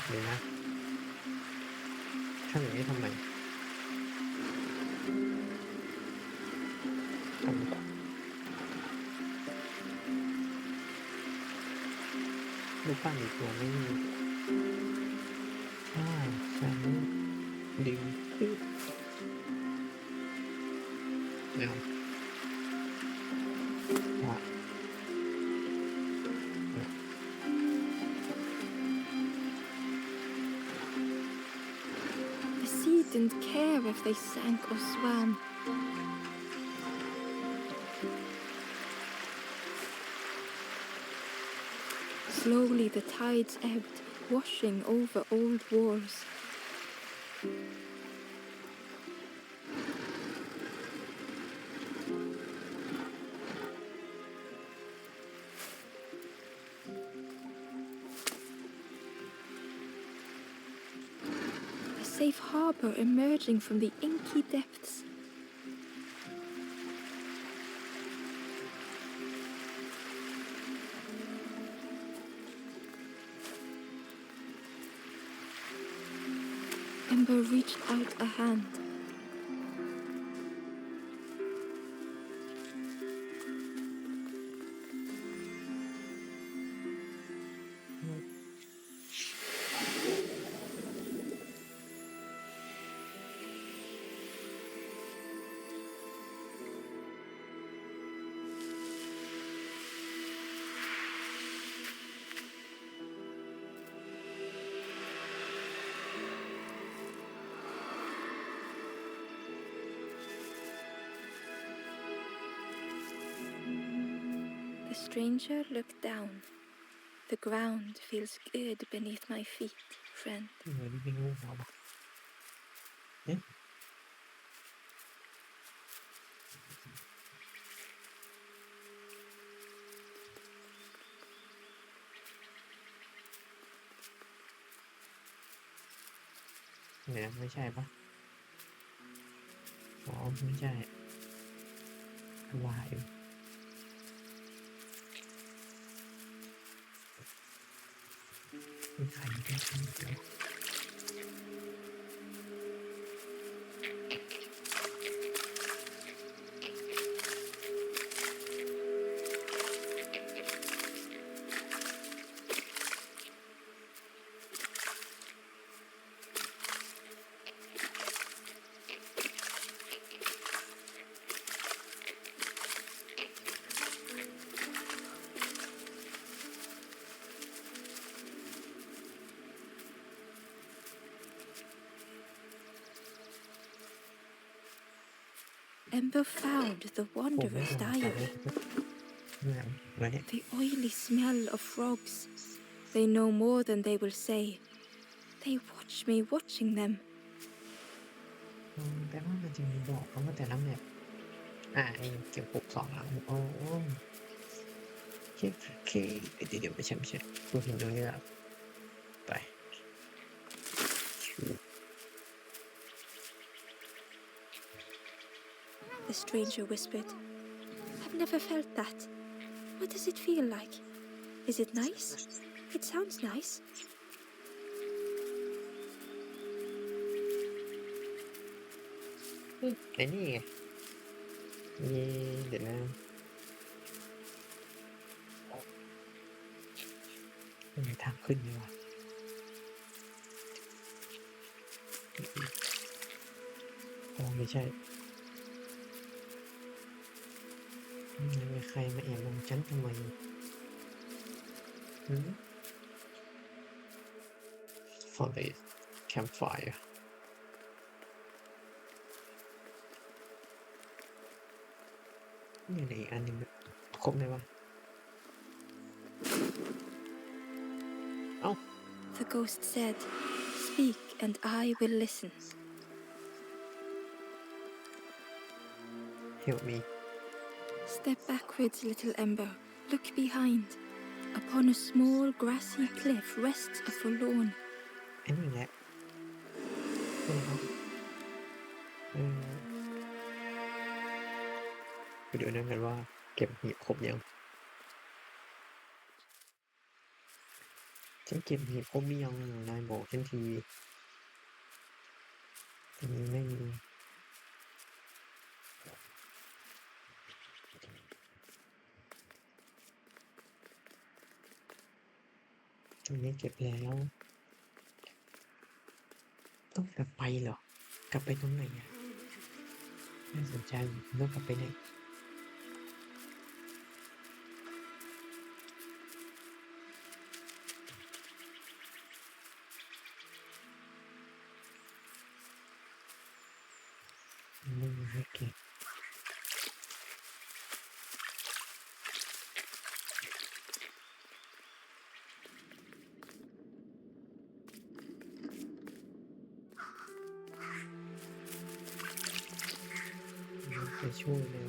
เดี๋ยวนะทำอย่างนี้ทำไมลูกปั้นอีกตัวไม่มีฉันดึงปึ๊บแล้วThe sea didn't care if they sank or swam. Slowly the tides ebbed, washing over old walls. A safe harbor emerging from the inky depths. Ember reached out a hand. The stranger looked down. The ground feels good beneath my feet, friend. เนี่ยไม่ใช่ปะอ๋อไม่ใช่วายมีใครได้ยินไหมEmber found the wanderer's diary. The oily smell of frogs. They know more than they will say. They watch me watching them. แต่ว่ามันจะมีบอกเขาว่าแต่ละแมปไอ้เก็บ6 2หลังโอ้เคเดี๋ยวไม่ใช่กูเห็นตรงนี้แล้วไป The stranger whispered. I've never felt that. What does it feel like? Is it nice? It sounds nice. ไอ้นี่ไงเดี๋ยวนะมันมีทางขึ้นนี่วะไม่ใช่มีใครมาแอบมองฉันทำไมFor the campfire นี่อะไรอีกอันหนึ่งครบไหมวะเอ้า The ghost said, "Speak and I will listen." Help me. Step backwards, little Ember. Look behind. Upon a small grassy cliff rests a forlorn. อันนี้แหละเดี๋ยวนั่นกันว่าเก็บหีบครบยังฉันเก็บหีบครบยังนายบอกฉันทีทีนี้ไม่มีตรงนี้เก็บแล้วต้องกลับไปเหรอกลับไปตรงไหนอ่ะน่าสนใจต้องกลับไปไหนไม่มีให้เก็บไปช่วยแล้ว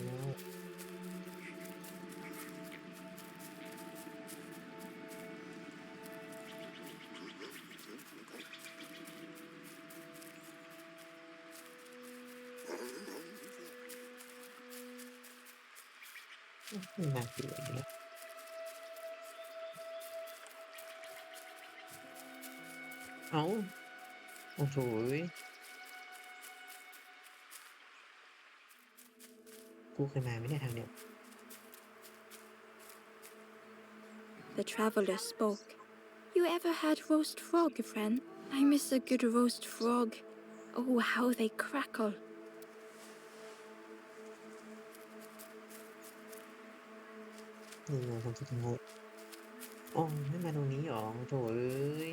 น่าเกลียดเลยเอาโอ้โหกูเคยมาไม่ได้ทางเดียว The traveler spoke. You ever had roast frog, friend? I miss a good roast frog. Oh, how they crackle. นี่ไงคนที่งงอ๋อให้มาตรงนี้หรอโถเอ้ย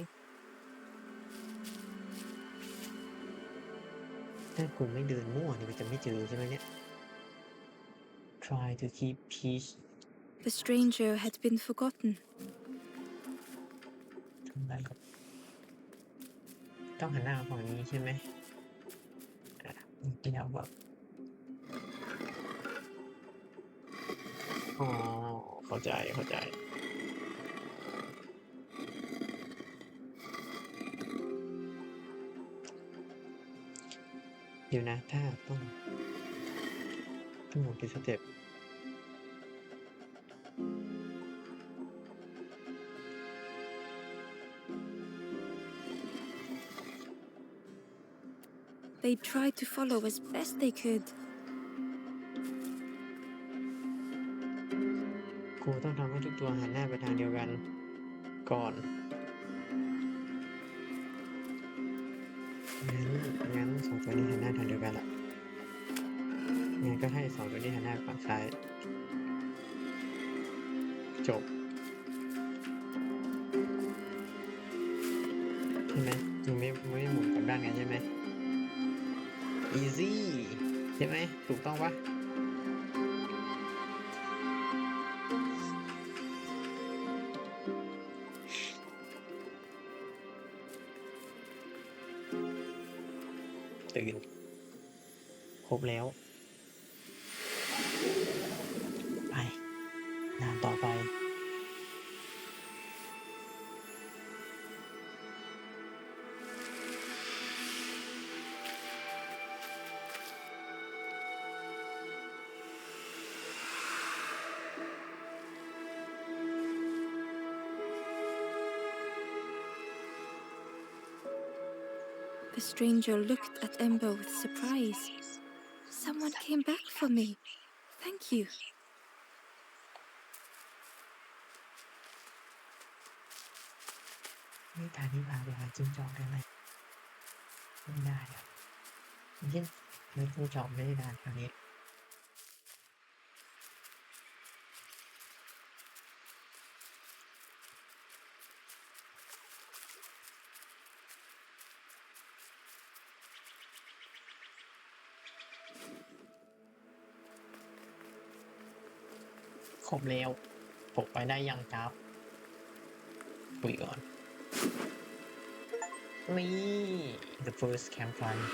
ถ้ากูไม่เดินมั่วนี่มันจะไม่เจอใช่ไหมเนี่ย Try to keep peace The stranger had been forgotten. ทำไรครับต้องหันหน้าฝั่งนี้ใช่ไหมที่เราแบบอ๋อเข้าใจเดี๋ยวนะถ้าต้องหมุนกี่สเต็ป They tried to follow as best they could. กูต้องทำให้ทุกตัวหันหน้าไปทางเดียวกันก่อนงั้นสองตัวนี้หันหน้าทางเดียวกันละงั้นก็ให้สองตัวนี้หันหน้าฝั่งซ้ายจบใช่ไหมยังไม่หมุนกลับด้านกันใช่ไหม easy ใช่ไหมถูกต้องปะตื่นครบแล้วไปด่านต่อไปThe stranger looked at Ember with surprise. Someone came back for me. Thank you. นี่ทางที่พาไปหาจิ้งจอกได้ไหมไม่ได้อะยิ่งจิ้งจอกไม่ได้ด่านทางนี้ครบแล้วผมไปได้ยังครับคุยก่อน นี่ the first campfire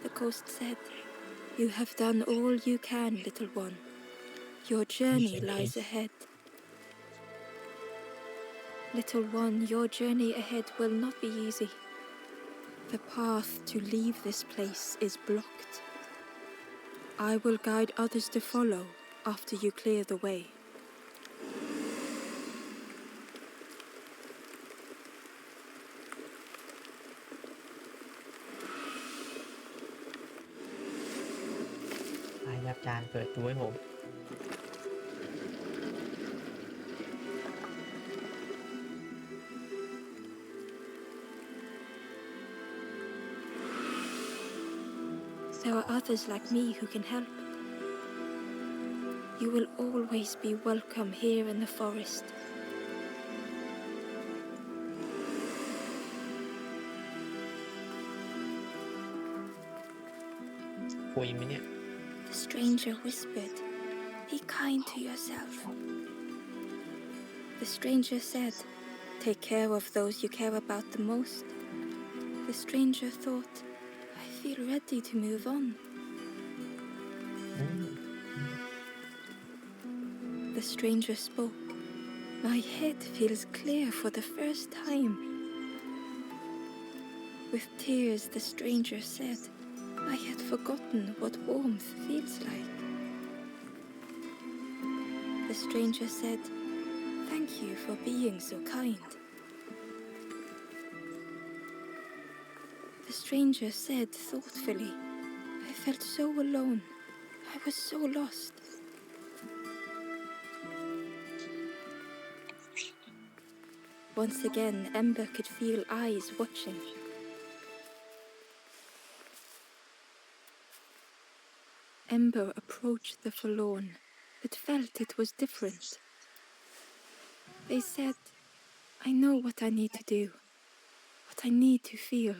The ghost said, "You have done all you can, little one. Your journey lies ahead. Little one, your journey ahead will not be easy. The path to leave this place is blocked. I will guide others to follow after you clear the way." อาจารย์เปิดตัวให้ผม There are others like me who can help. You will always be welcome here in the forest. คุยไหมเนี่ย The stranger whispered, "Be kind to yourself." The stranger said, "Take care of those you care about the most." The stranger thought, "I feel ready to move on." The stranger spoke, "My head feels clear for the first time." With tears, the stranger said, "I had forgotten what warmth feels like." The stranger said, "Thank you for being so kind." The stranger said thoughtfully, "I felt so alone. I was so lost." Once again, Ember could feel eyes watching. Ember approached the forlorn, but felt it was different. They said, "I know what I need to do, what I need to feel.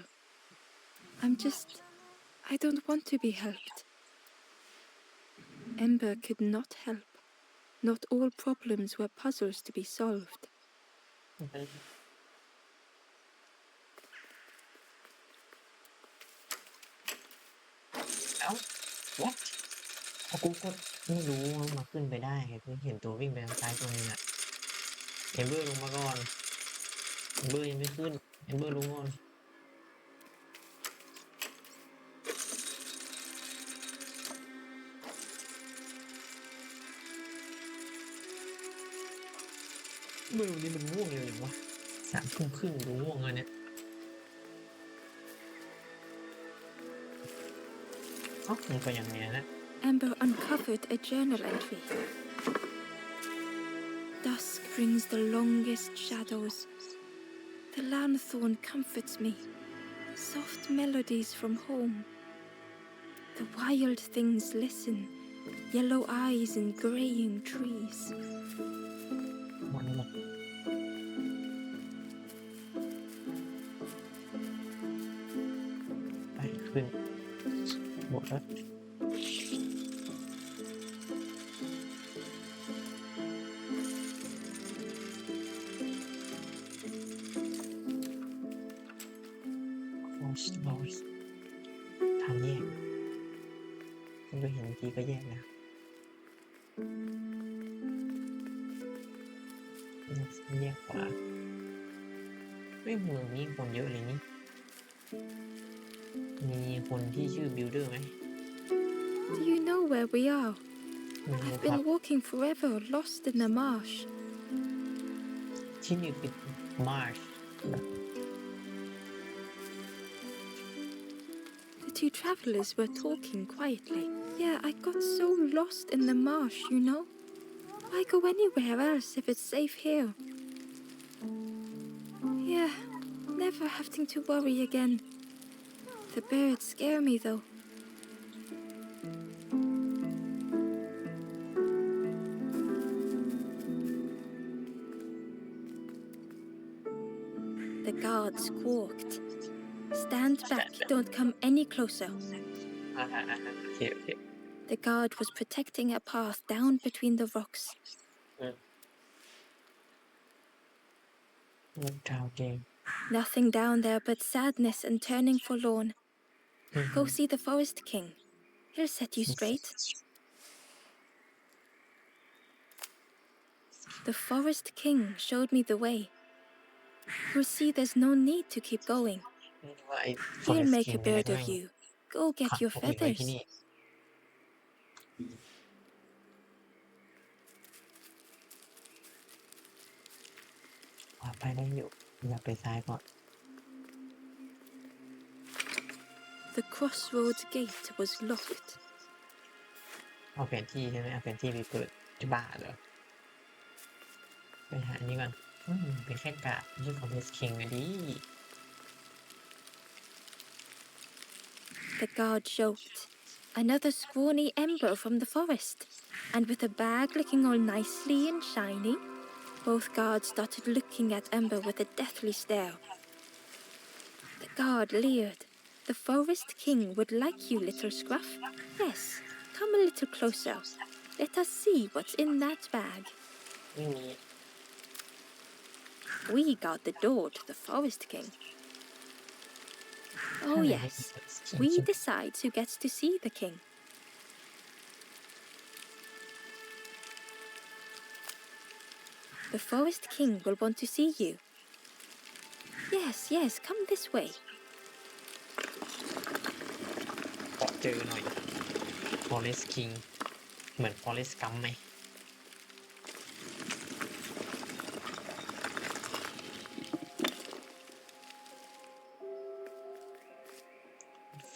I don't want to be helped." Ember could not help. Not all problems were puzzles to be solved. เอ้า what กูก็ไม่รู้ว่ามาขึ้นไปได้เพิ่งเห็นตัววิ่งไปทางซ้ายตัวนึงอะเอมเบอร์ลงมาก่อนเอมเบอร์ยังไม่ขึ้นเอมเบอร์ลงก่อนเบอร์วันนี้มันง่วงเลยเหรอวะ3 ทุ่มครึ่งดูง่วงเลยเนี่ยเอ้ามันก็อย่างเนี้ยนะ Ember uncovered a journal entry. "Dusk brings the longest shadows. The lanthorn comforts me. Soft melodies from home. The wild things listen, yellow eyes in graying trees." มันหมดไปขึ้นหมดแล้วทางแยกคุณก็เห็นเมื่อกี้ก็แยกแล้วแยกขวาเมืองนี้คนเยอะเลยนี่มีคนที่ชื่อบิลเดอร์ไหม Do you know where we are? ไม่รู้ I've ครับ been walking forever, lost in the marsh. ที่นี่คือมาร์ช The two travelers were talking quietly. "Yeah, I got so lost in the marsh, you know. Why go anywhere else if it's safe here? Yeah, never having to worry again. The birds scare me though." The guard squawked, "Stand back, don't come any closer." โอเคโอเค The guard was protecting a path down between the rocks. รองเท้าเกง Nothing down there but sadness and turning forlorn. Go see the Forest King. He'll set you straight. The Forest King showed me the way. You'll see there's no need to keep going. ว่าไอ้ He'll Forest make King a เนี่ย bird แม่ of ง you. Go get ขัง your พวกอื่นไว้ที่ feathers. นี่ไปได้อยู่อย่าไปซ้ายก่อน The crossroads gate was locked. เอาแผนที่ใช่ไหมเอาแผนที่ไปเปิดจะบ้าเหรอไปหานี่ก่อนเป็นแค่กะยี่ของ Forest King อะดิ The guard joked. Another scrawny Ember from the forest. And with a bag looking all nicely and shiny, both guards started looking at Ember with a deathly stare. The guard leered. The Forest King would like you, little scruff. Yes, come a little closer. Let us see what's in that bag. ไม่มี We guard the door to the Forest King. Oh yes, we decide who gets to see the king. The Forest King will want to see you. Yes, come this way. ขอเจอหน่อย Forest King เหมือน Forest Gump ไหม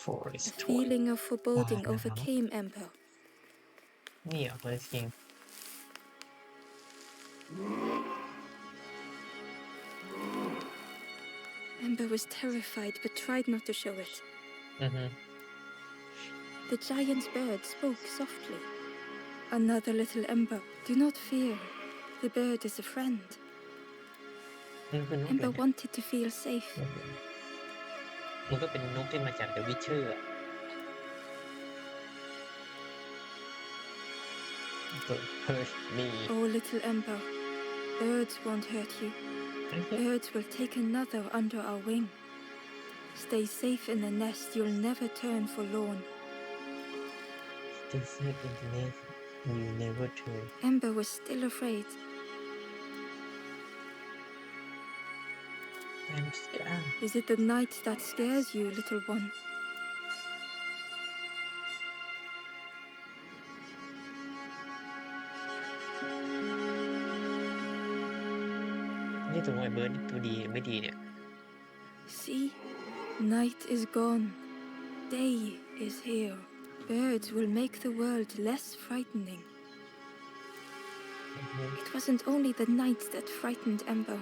Forest A feeling of foreboding Wow. overcame Ember. นี่เหรอ Forest King Ember was terrified but tried not to show it. อือฮึ The giant's bird spoke softly. Another little Ember, do not fear. The bird is a friend. มันคือนก Ember wanted to feel safe. มันก็เป็นนกที่มาจาก The Witcher อะHurt me Oh, little Ember, birds won't hurt you. Birds will take another under our wing. Stay safe in the nest, you'll never turn forlorn. Stay safe in the nest you never turn Ember was still afraid. I'm scared Is it the night that scares you, little one? นี่ตัวไอ้เบิร์ดตัวดีไม่ดีเนี่ย See, night is gone. Day is here. Birds will make the world less frightening. It wasn't only the night that frightened Ember.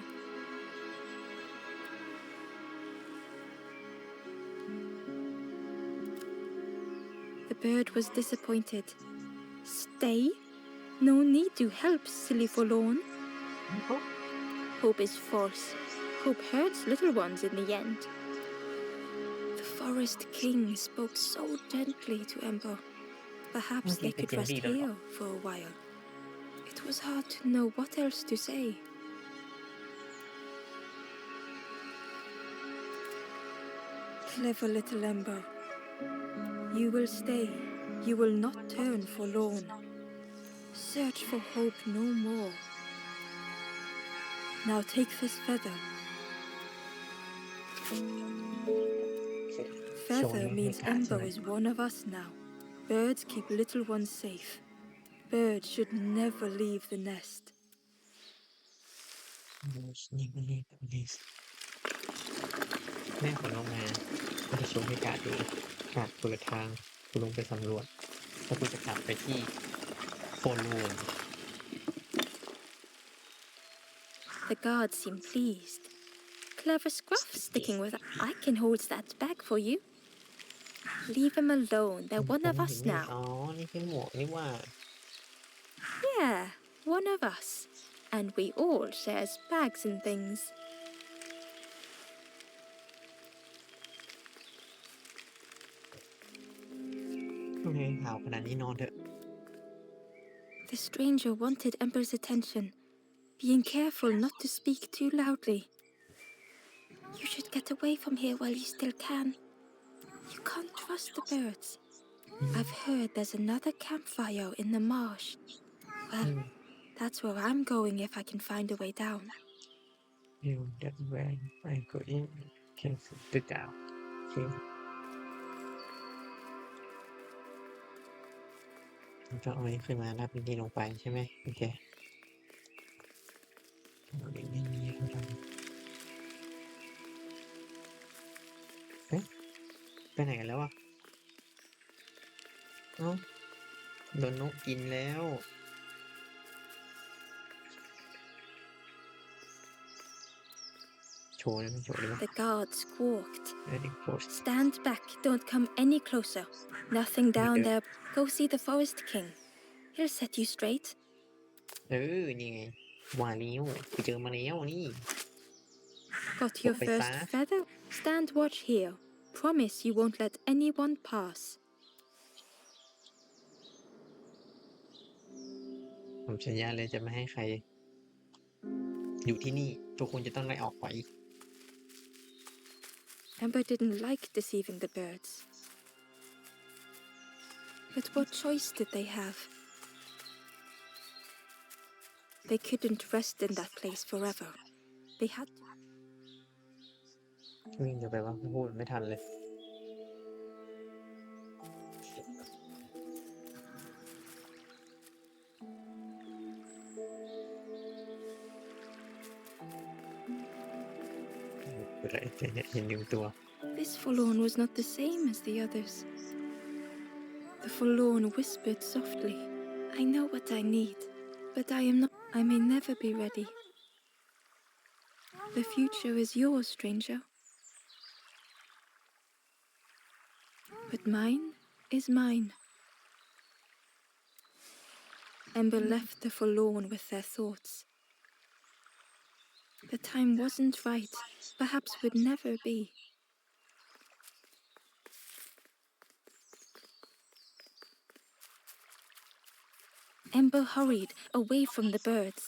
The bird was disappointed. Stay? No need to help, silly forlorn. Hope is false. Hope hurts little ones in the end. The Forest King spoke so gently to Ember. Perhaps they could rest here for a while. It was hard to know what else to say. Clever little Ember. You will stay. You will not turn forlorn. Search for hope no more. Now take this feather. Feather means Ember is one of us now. Birds keep little ones safe. Birds should never leave the nest. Birds never leave the nest แม่ขนลงมาก็จะชมให้กาดดูกาดเปิดทางกูลงไปสำรวจแล้วกูจะกลับไปที่โฟลูน The guard seemed pleased. Clever scruff sticking with I can hold that bag for you. Leave him alone. They're one of us อ๋อ now. นี่คือหมวกนี่ว่า Yeah, one of us. And we all shares bags and things. โอเคข่าวขนาดนี้นอนเถอะ The stranger wanted Ember's attention, being careful not to speak too loudly. You should get away from here while you still can. You can't trust the birds. I've heard there's another campfire in the marsh. Well, that's where I'm going if I can find a way down. You that way I go in can sit it down. Okay. ก็เอาไว้ขึ้นมาแล้วเป็นที่ลงไปใช่ไหมโอเคไม่มีอะไรเอ๊ะไปไหนกันแล้วอ่ะเอ้าโดนนกกินแล้วโชว์ได้ไหมโชว์ได้ไหม The guard squawked. Very close. Stand back, don't come any closer. Nothing down there. Go see the forest king. He'll set you straight. นี่ไงว่าแล้วไปเจอมาแล้วนี่ Got your first feather? Stand watch here. Promise you won't let anyone pass. ผมสัญญาเลยจะไม่ให้ใครอยู่ที่นี่ทุกคนจะต้องไล่ออกไป Ember didn't like deceiving the birds. But what choice did they have? They couldn't rest in that place forever. They had to. วิ่งจะไปว่าพูดไม่ทันเลยอะไรเห็นลืมตัว This forlorn was not the same as the others. The forlorn whispered softly, I know what I need, but I am not. I may never be ready. The future is yours, stranger. But mine is mine. Ember left the forlorn with their thoughts. The time wasn't right, perhaps would never be. Ember hurried away from the birds.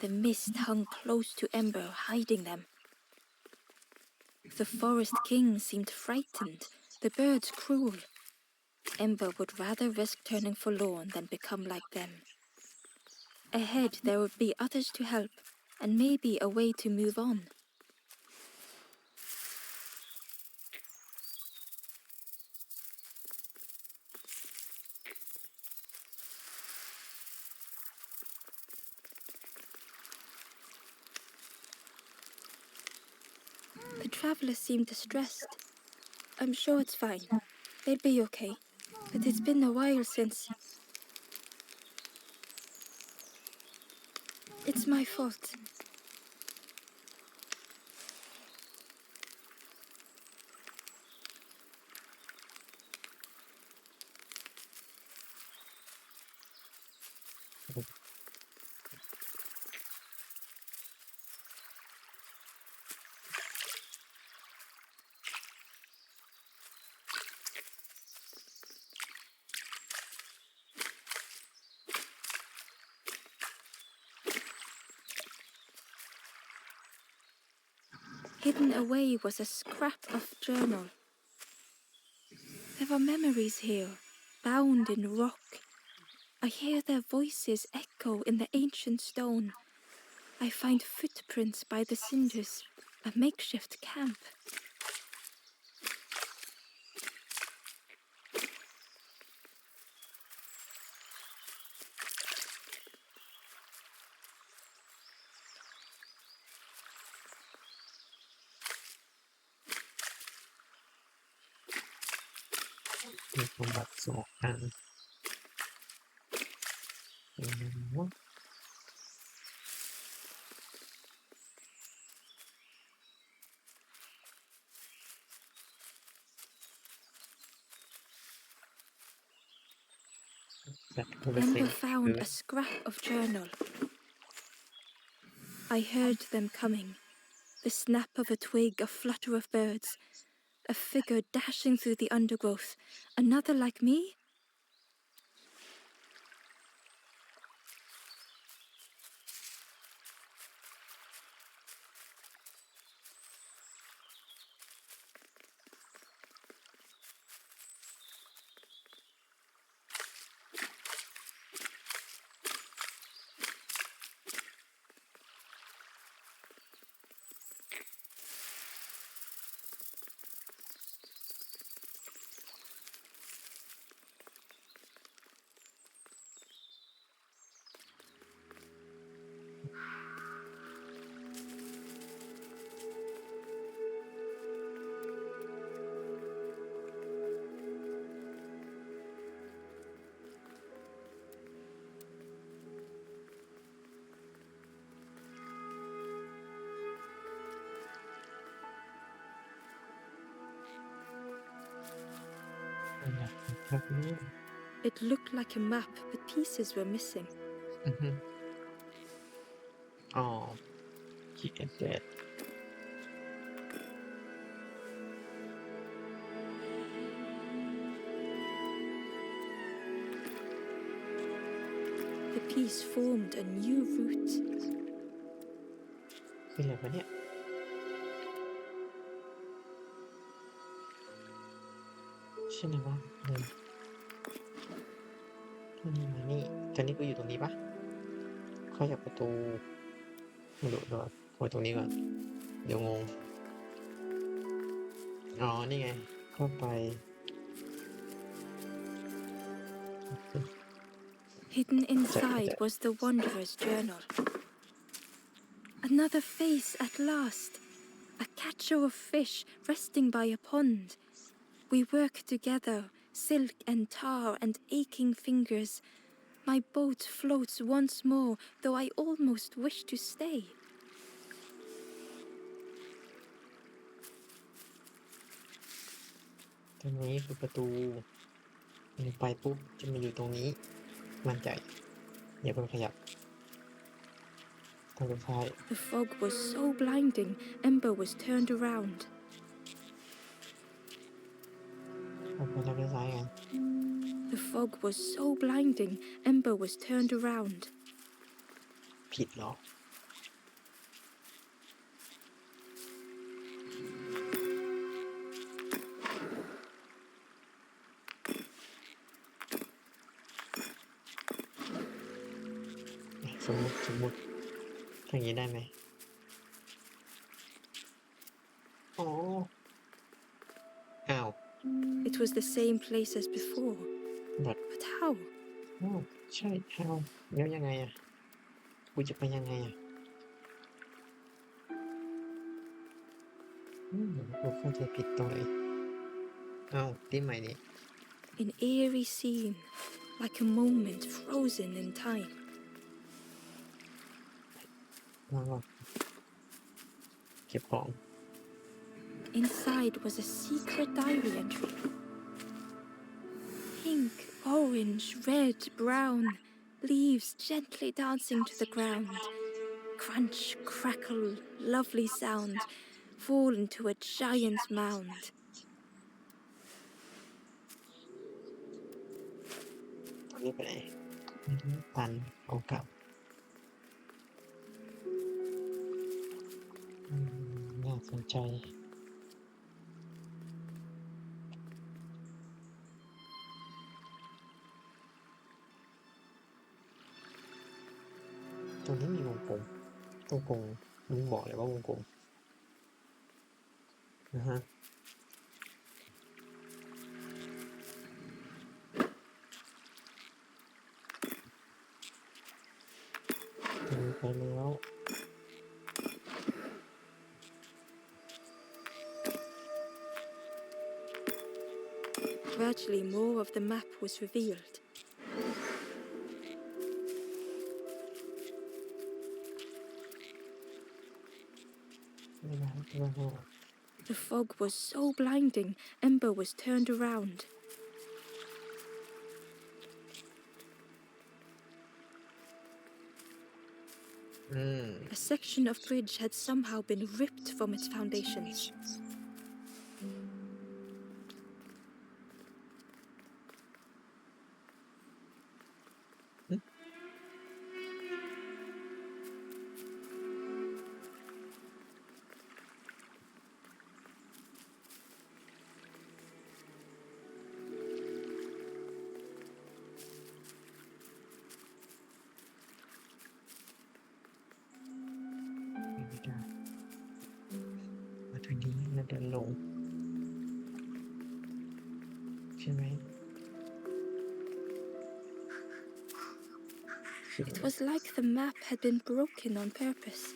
The mist hung close to Ember, hiding them. The forest king seemed frightened, the birds cruel. Ember would rather risk turning forlorn than become like them. Ahead there would be others to help, and maybe a way to move on. The traveler seemed distressed. I'm sure it's fine. They'll be okay. But it's been a while since... It's my fault. Hidden away was a scrap of journal. There are memories here, bound in rock. I hear their voices echo in the ancient stone. I find footprints by the cinders, a makeshift camp. Ember found a scrap of journal. I heard them coming. The snap of a twig, a flutter of birds, a figure dashing through the undergrowth. Another like me? ครับเนี่ย It looked like a map, but pieces were missing. อือฮึอ๋อ Get that The piece formed a new route. เป็นอะไรวะเนี่ยใช่ไหมวะนี่มานี่ตอนนี้กูอยู่ตรงนี้ปะเข้าจากประตูไม่รู้ด้วยไว้ตรงนี้ก่อนเดี๋ยวงงอ๋อนี่ไงเข้าไป Hidden inside was the wanderer's journal. Another face at last. A catcher of fish resting by a pond. We work together, silk and tar and aching fingers. My boat floats once more, though I almost wish to stay. ตรงนี้คือประตูไปปุ๊บจะมาอยู่ตรงนี้มั่นใจอย่าเพิ่งขยับทางซ้าย The fog was so blinding, Ember was turned around. ออกไปทางซ้ายกัน The fog was so blinding, Ember was turned around. ผิดเหรอสมมุติทางนี้ได้ไหมอ๋ออ้าว It was the same place as before. But how? อ้าวใช่อ้าวแล้วยังไงอ่ะกูจะไปยังไงอ่ะกูเข้าใจผิดตรงไหนอ้าวที่ใหม่นี่ An eerie scene, like a moment frozen in time. มาว่าเก็บของ Inside was a secret diary entry. Pink, orange, red, brown, leaves gently dancing to the ground. Crunch, crackle, lovely sound, fall into a giant mound. ตอนนี้ไปไหนปันเอากลับน่าสนใจตรงนี้มีวงกลมมึงบอกเลยว่าวงกลมนะฮะไปแล้ว Gradually, more of the map was revealed. The fog was so blinding, Ember was turned around. A section of bridge had somehow been ripped from its foundations. It was like the map had been broken on purpose.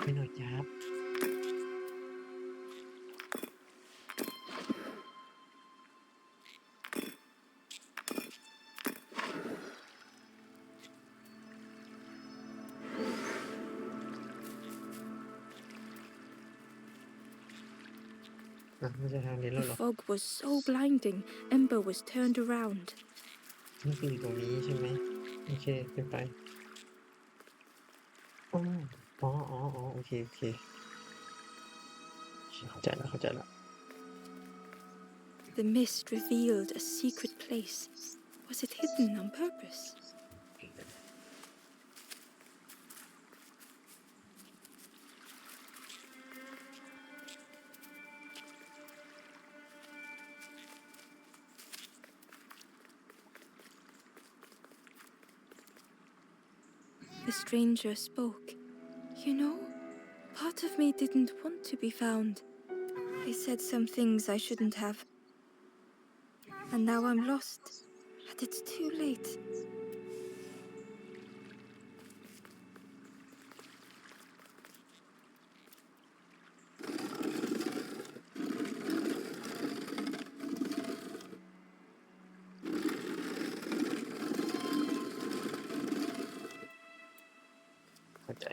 ไม่หน่อยครับ ไม่ใช่ทางนี้แล้ The วเหรอ fog was so blinding, Ember was turned around. นี่คืออยู่ตรงนี้ใช่ไหมโอเคขึ้นไปอ๋อโอเคเข้าใจแล้ว The mist revealed a secret place. Was it hidden on purpose? The stranger spoke. You know, part of me didn't want to be found. I said some things I shouldn't have. And now I'm lost. And it's too late.เข้าใจ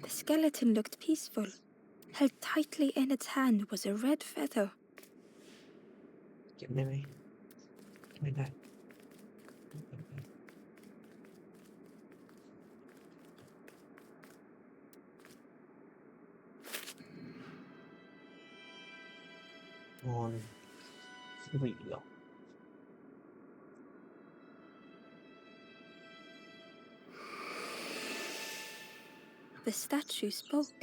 The skeleton looked peaceful. Held tightly in its hand was a red feather. เก็บได้ไหมไม่ได้นอนวิ่งหรอ The statue spoke.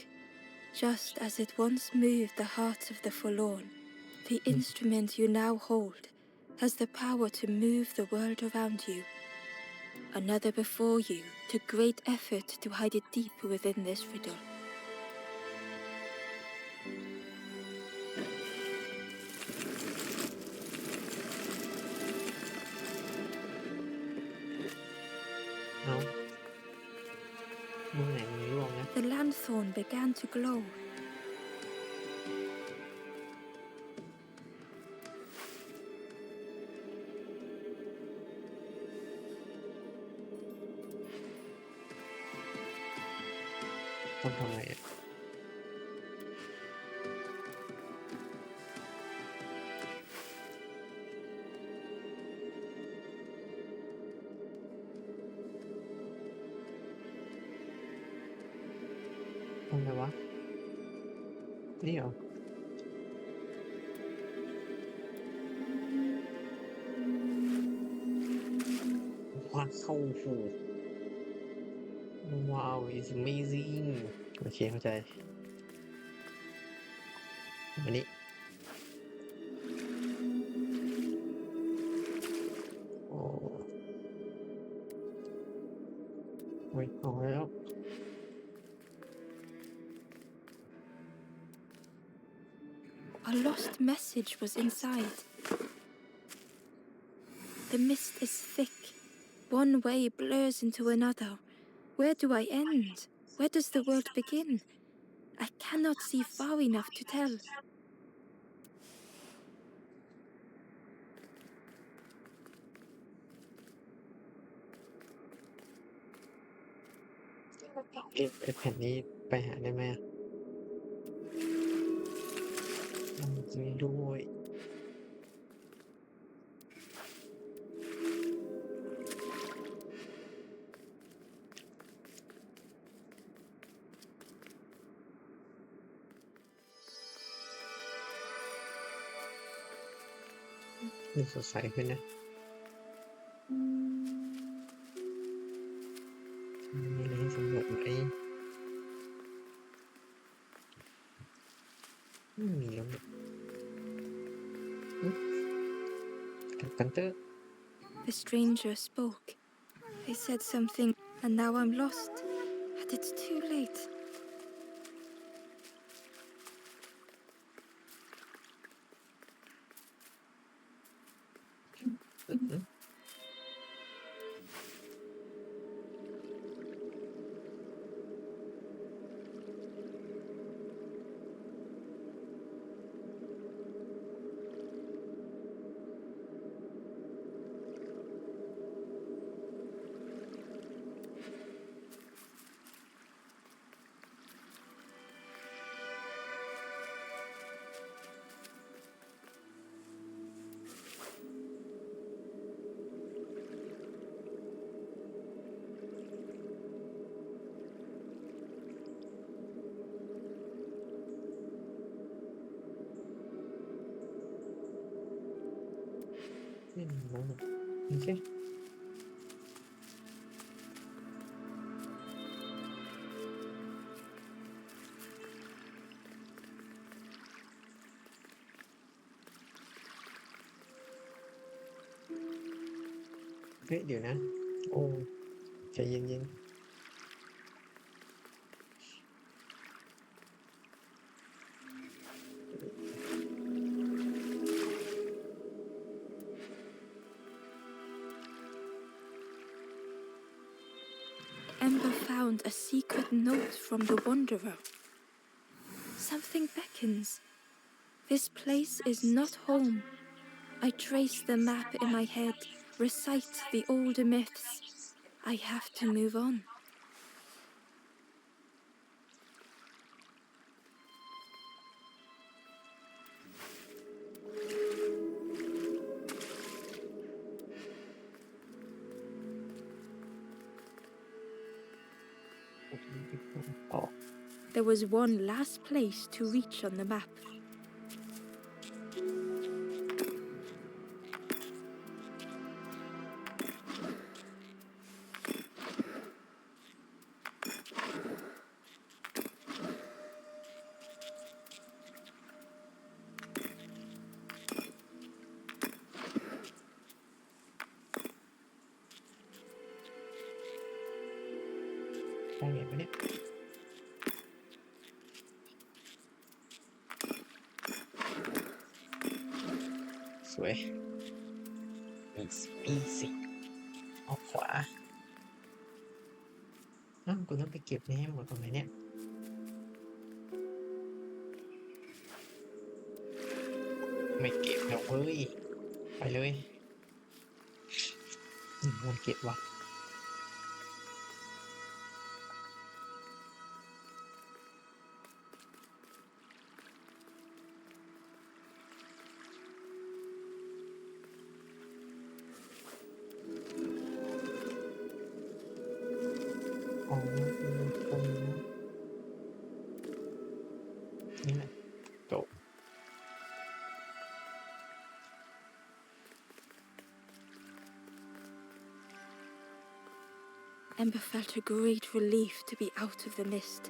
Just as it once moved the hearts of the forlorn, the instrument you now hold has the power to move the world around you. Another before you took great effort to hide it deep within this riddle. No. The lanthorn began to glow. Wow, it's amazing. โอเคเข้าใจวันนี้โอ้ยออกแล้ว A lost message was inside. The mist is thick. One way blurs into another. Where do I end? Where does the world begin? I cannot see far enough to tell. ไอ้แผ่นนี้ไปหาได้ไหมอะไม่ด้วยมันสดใสขึ้นนะมีอะไรให้สำรวจไหมไม่มีแล้วเนี่ยกันเตอร์ The stranger spoke. They said something, and now I'm lost. But it's too late. Okay. Ê, điều nè. Ồ, chạy yên yên. Ember found a secret note from the Wanderer. Something beckons. This place is not home. I trace the map in my head, recite the older myths. I have to move on. Oh. There was one last place to reach on the map. Sweet. It's easy. ออกขวากูต้องไปเก็บนี่ให้หมดตรงไหนเนี่ยไม่เก็บแล้วเว้ยไปเลยมันเก็บวะนี่แหละจบ Ember felt a great relief to be out of the mist.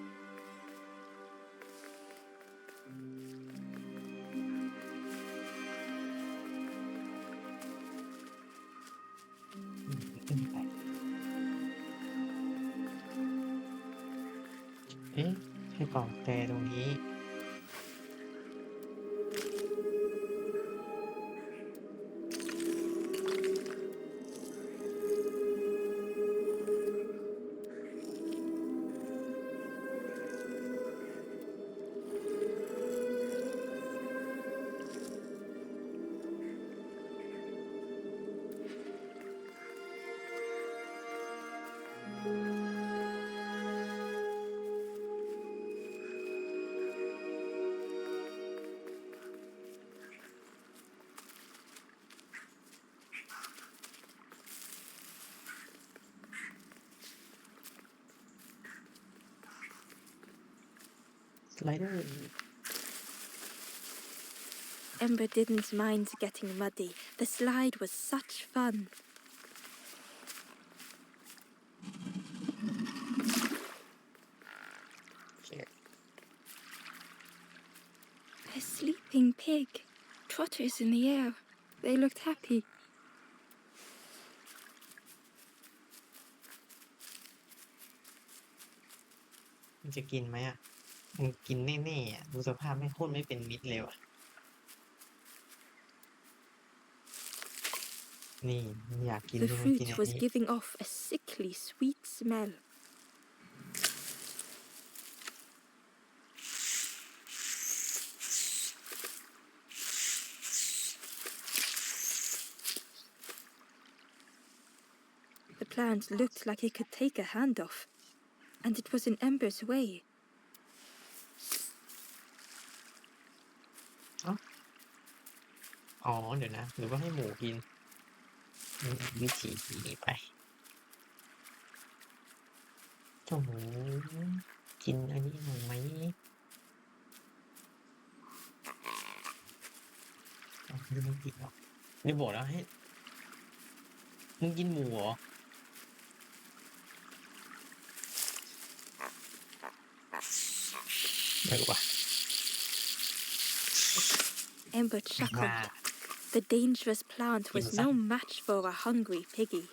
Eh, ให้กล่องแต่ตรงนี้ ไลเดอร์ Ember didn't mind getting muddy. The slide was such fun. A sleeping pig. Trotters in the air. They looked happy. มันจะกินไหมอ่ะมันกินแน่ๆอ่ะดูสภาพไม่โคตรไม่เป็นมิตรเลยว่ะนี่มันอยากกิน The ดูมันกิน fruit อัน was นี้ giving off a sickly sweet smell. The plant looked like it could take a hand off, and it was in Ember's way. อ๋อเดี๋ยวนะหรือว่าให้หมูกินวิธีนี้ไปเจ้าหมูกินอันนี้หน่อยไหมดูมันกินหรอกนี่บอกแล้วให้มึงกินหมูเหรอไม่รู้ว่ะ Ember chuckled. The dangerous plant was no match for a hungry piggy.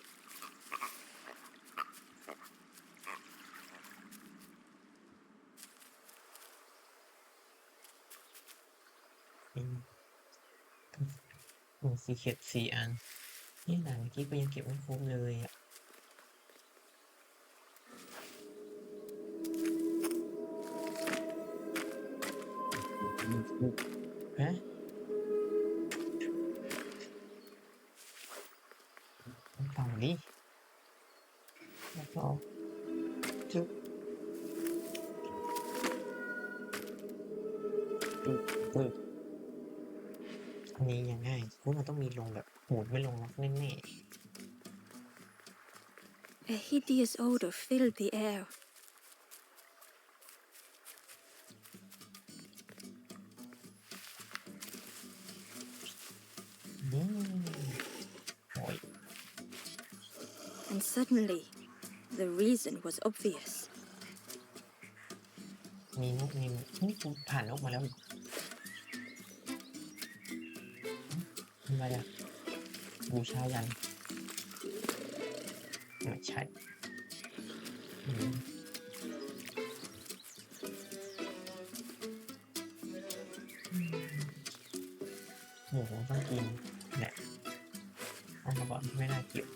สีเขียด4 อันนี่หนังเมื่อกี้ก็ยังเก็บไม่ครบเลยอ่ะฮะฟังดิแล้วก็จุ๊บอันนี้ยังง่ายเพราะมันต้องมีลงแบบโหดไม่ลงล็อกแน่ A hideous odor filled the air. โอ้ย And suddenly, the reason was obvious. มีนกมีนี่กูผ่านนกมาแล้วทำไมอ่ะบูชายันไม่ใช่หมูต้องกินแหละเอามาก่อนไม่น่าเกี่ยว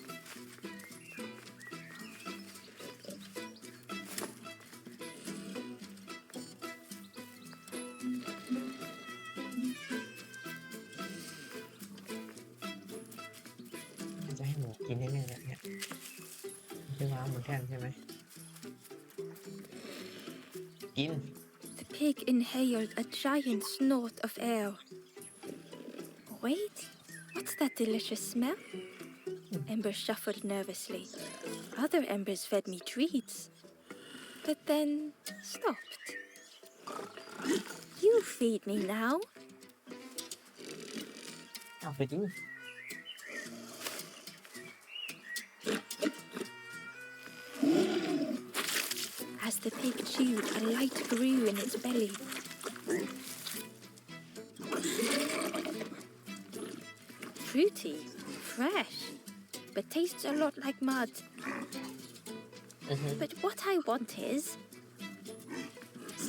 จะให้หมูกินแน่ๆแบบเนี้ยไม่ว้าวหมูแทนใช่ไหมกิน The pig inhaled a giant snort of air. Wait, what's that delicious smell? Ember shuffled nervously. Other embers fed me treats, but then stopped. You feed me now. เอาไปดิ As the pig chewed, a light grew in its belly. Fruity, fresh, but tastes a lot like mud. But what I want is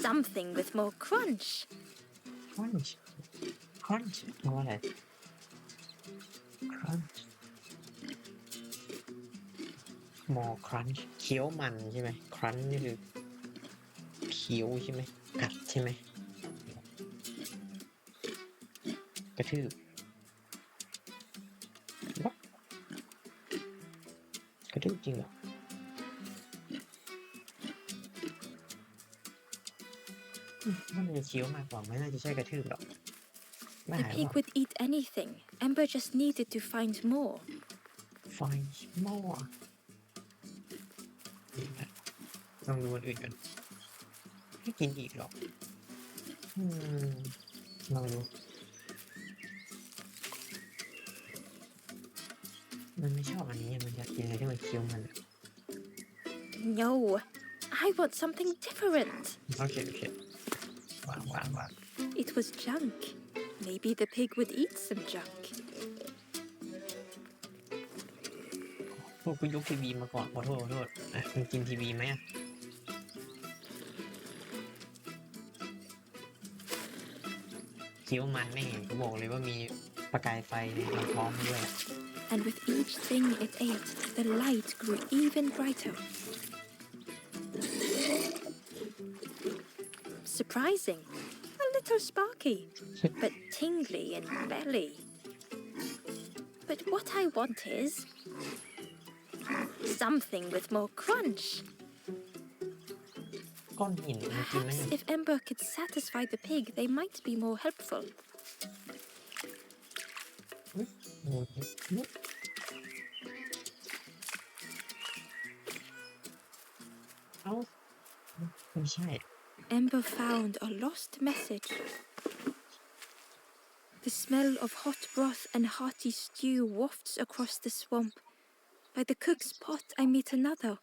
something with more crunch. crunch crunch แปลว่าอะไร crunch more crunch เคี้ยวมันใช่ไหม crunch นี่คือเคี้ยวใช่ไหมกัดใช่ไหมกระทืบกระทืบจริงเหรอมันจะเคี้ยวมากกว่าไม่น่าจะใช่กระทืบหรอก The pig would eat anything. Ember just needed to find more. find more ลองดูอันอื่นกันไม่กินอีกหรอก อืมลองดูมันไม่ชอบอันนี้มันอยากกินอะไรที่มันเคี้ยวมัน No, I want something different. โอเควาง It was junk. Maybe the pig would eat some junk. พวกคุณยกทีวีมาก่อนขอโทษอ่ะคุณกินทีวีไหมอ่ะเคี้ยวมันแน่เขาบอกเลยว่ามีประกายไฟในลำท้องด้วย And with each thing it ate, the light grew even brighter. Surprising. A little sparky, but tingly in belly. But what I want is something with more crunch. ก้อนหินมันกินไหม Perhaps if Ember could satisfy the pig, they might be more helpful. เอ้าไม่ใช่ Ember found a lost message. The smell of hot broth and hearty stew wafts across the swamp. By the cook's pot I meet another.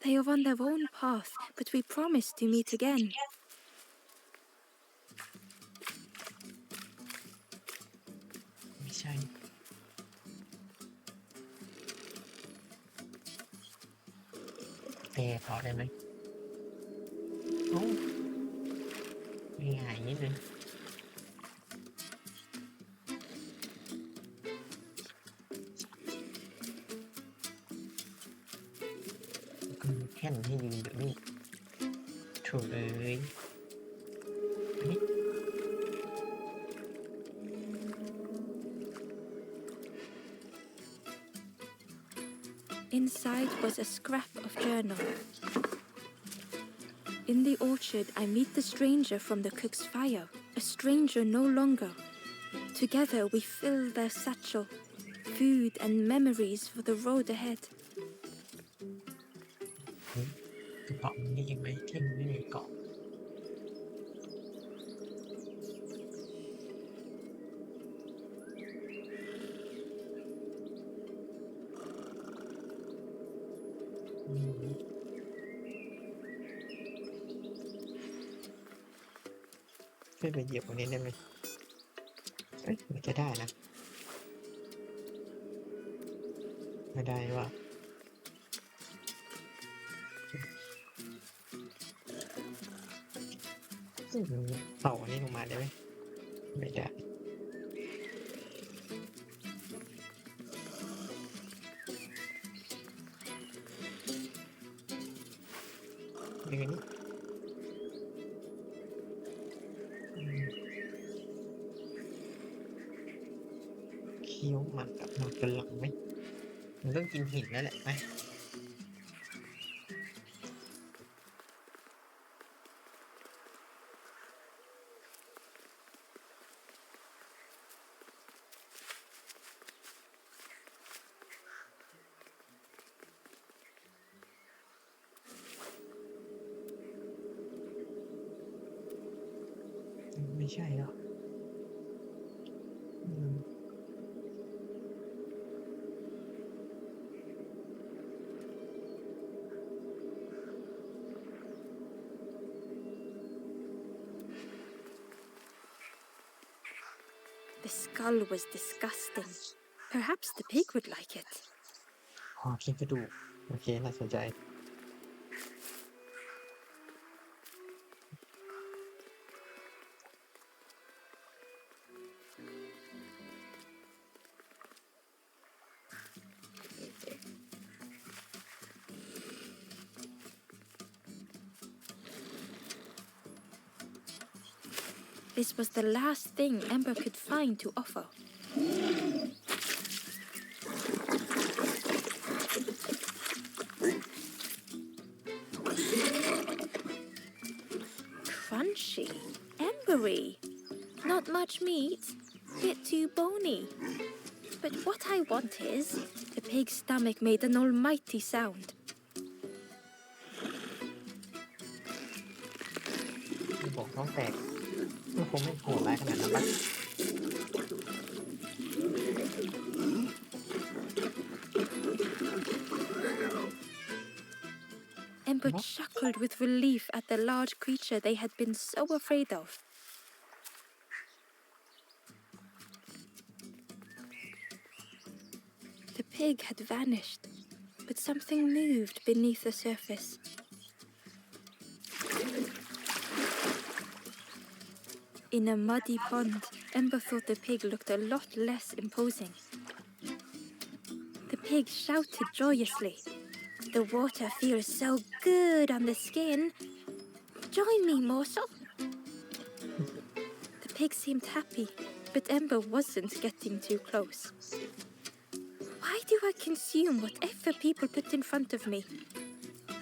They are on their own path, but we promise to meet again. ไม่ใช่ต่อได้ไหมโอ้ง่ายนิดนึงก็มีแค่นให้ยืนอยู่นี่ถูกเลยอันนี้ Inside was a scrap of journal. In the orchard, I meet the stranger from the cook's fire, a stranger no longer. Together, we fill their satchel, food and memories for the road ahead. เกาะมันนี่ยังไหมที่มันไม่มีเกาะช่วยไปเหยียบตรงนี้ได้ไหมเอ้ยมันจะได้นะไม่ได้ว่าเต่าอันนี้ลงมาได้ไหมไม่ได้ยังไงนี่เคี้ยวมันกับมันเป็นหลังไหมมันต้องกินหินแล้วแหละไหมไม่ใช่หรอกThe skull was disgusting. Perhaps the pig would like it. อ๋อกินกระดูกโอเคน่าสนใจ This was the last thing Ember could find to offer. Crunchy, embery, not much meat, bit too bony. But what I want is, the pig's stomach made an almighty sound. บอกท้องแตก มันคงไม่โหดร้ายขนาดนั้นปะ Ember chuckled with relief at the large creature they had been so afraid of. The pig had vanished, but something moved beneath the surface. In a muddy pond, Ember thought the pig looked a lot less imposing. The pig shouted joyously. The water feels so good on the skin. Join me, morsel. The pig seemed happy, but Ember wasn't getting too close. Why do I consume whatever people put in front of me?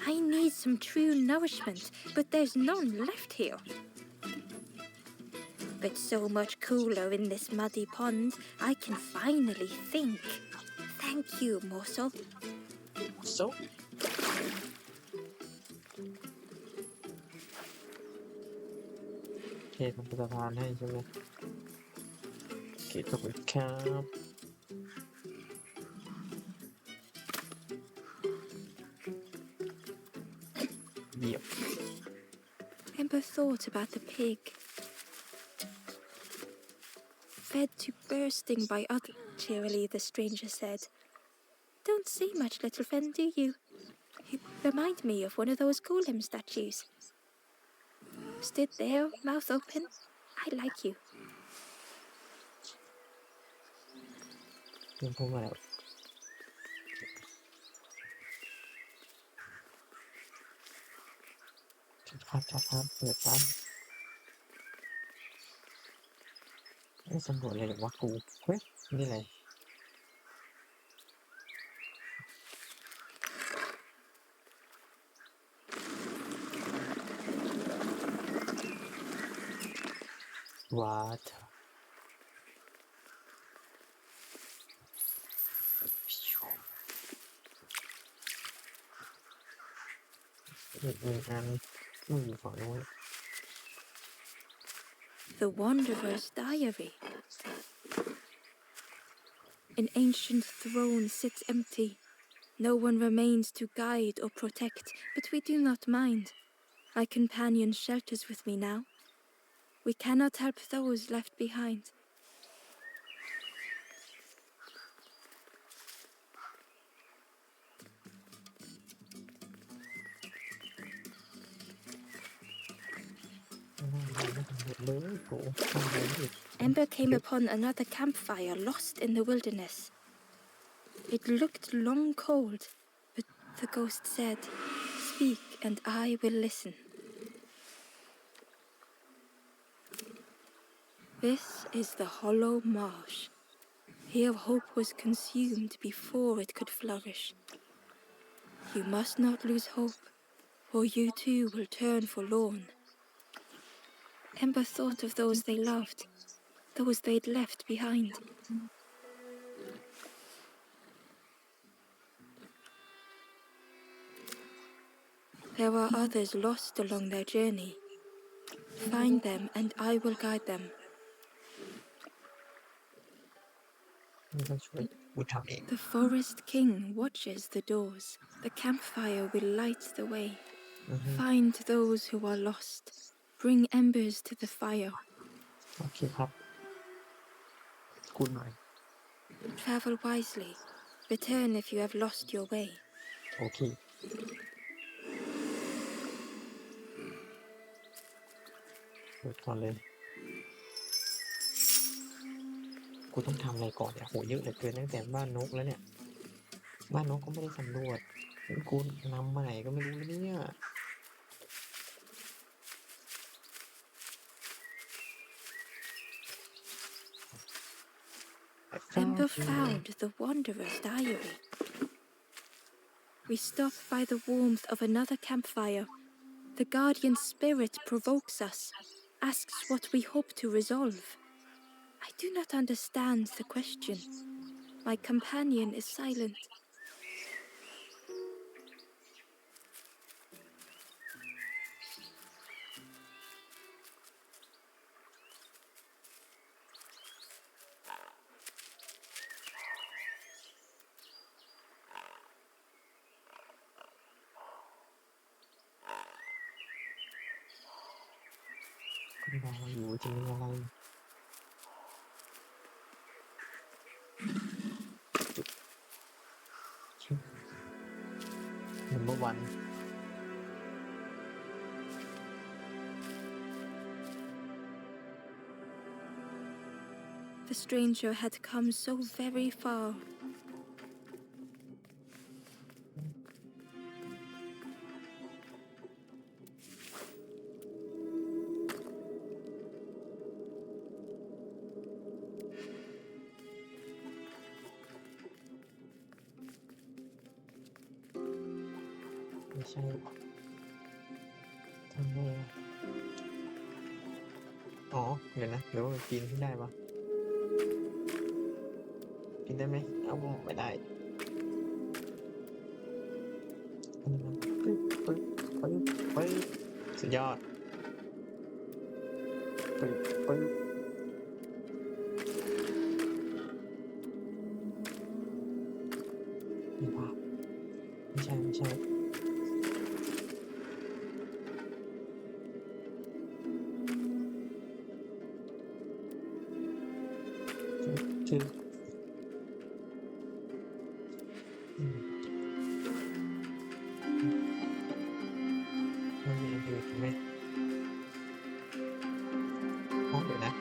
I need some true nourishment, but there's none left here. But so much cooler in this muddy pond, I can finally think. Thank you, morsel. So โอเคทำสะพานให้ใช่ไหมโอเคขอบคุณครับเยี่ยม Ember thought about the pig. Fed to bursting by others, cheerily the stranger said. Don't say much, little friend, do you? You remind me of one of those golem statues. Stood there, mouth open. I like you. เรื่องพวกอะไรจับภาพเปิดปั๊บไม่สำรวจเลยหรอวะกูเฮ้ยนี่อะไรWhat? อันไม่อยู่ฝั่งนู้น The Wanderer's Diary. An ancient throne sits empty. No one remains to guide or protect, but we do not mind. My companion shelters with me now. We cannot help those left behind. Ember came upon another campfire lost in the wilderness. It looked long cold, but the ghost said, "Speak and I will listen." This is the hollow marsh. Here hope was consumed before it could flourish. You must not lose hope, or you too will turn forlorn. Ember thought of those they loved, those they'd left behind. There are others lost along their journey. Find them and I will guide them. นี่ก็ช่วยกูทำเอง The forest king watches the doors. The campfire will light the way. Find those who are lost. Bring embers to the fire. โอเคครับกูหน่อย Travel wisely. Return if you have lost your way. โอเคเปิดก่อนเลยกูต้องทำอะไรก่อนเนี่ยโหเยอะเหลือเกินตั้งแต่บ้านนกแล้วเนี่ยบ้านนกก็ไม่ได้สำรวจกูนำมาไหนก็ไม่รู้เนี่ย Ember found the Wanderer's Diary. We stop by the warmth of another campfire. The guardian spirit provokes us, asks what we hope to resolve. I do not understand the question. My companion is silent. รออยู่จะมีอะไรnumber one The stranger had come so very far.ไม่ใช่ทำไมอ๋อเดี๋ยวนะหรือว่ามันปีนขึ้นได้ปะปีนได้ไหมเอาไม่ได้อันนี้มันปึ๊บปึ๊บปึ๊บปึ๊บสุดยอดปึ๊บปึ๊บนี่ปะไม่ใช่ไม่ใช่คือมันมีอันอื่นไหมอ๋อเดี๋ยวนะ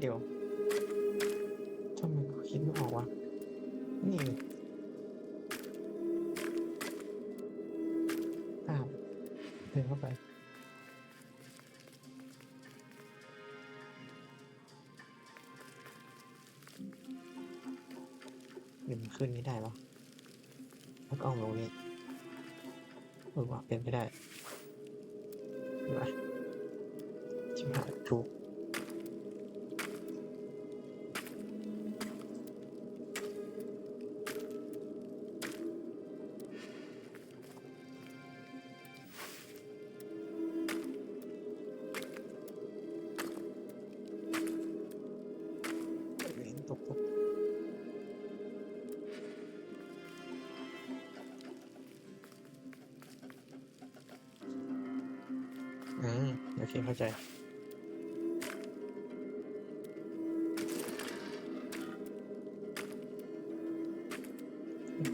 เดี๋ยวทำไมกูคิดไม่ออกวะนี่อ้าวเดินเข้าไปเดินขึ้นนี้ได้ปะแล้วก็เอาลงนี้ว่าเป็นไม่ได้เห็นปะชิบหายถูกตกโอเคเข้าใจ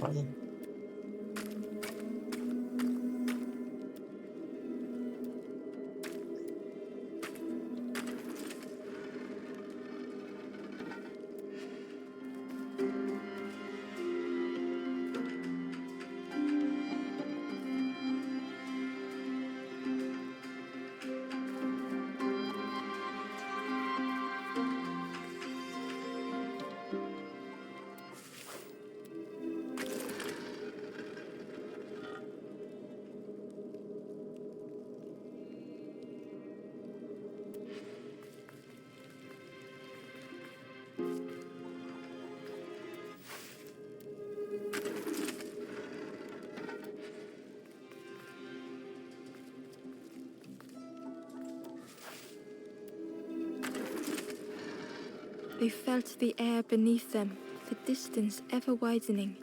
ขอยิงThey felt the air beneath them, the distance ever widening.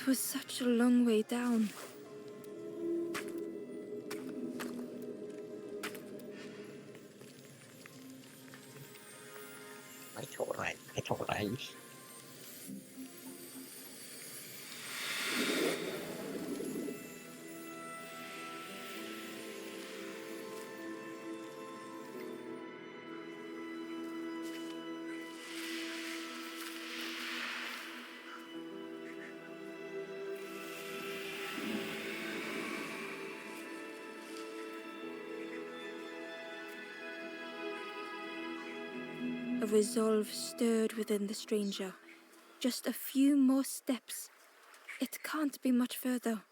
was such a long way down. ไม่เท่าไรไม่เท่าไร A resolve stirred within the stranger. Just a few more steps. It can't be much further.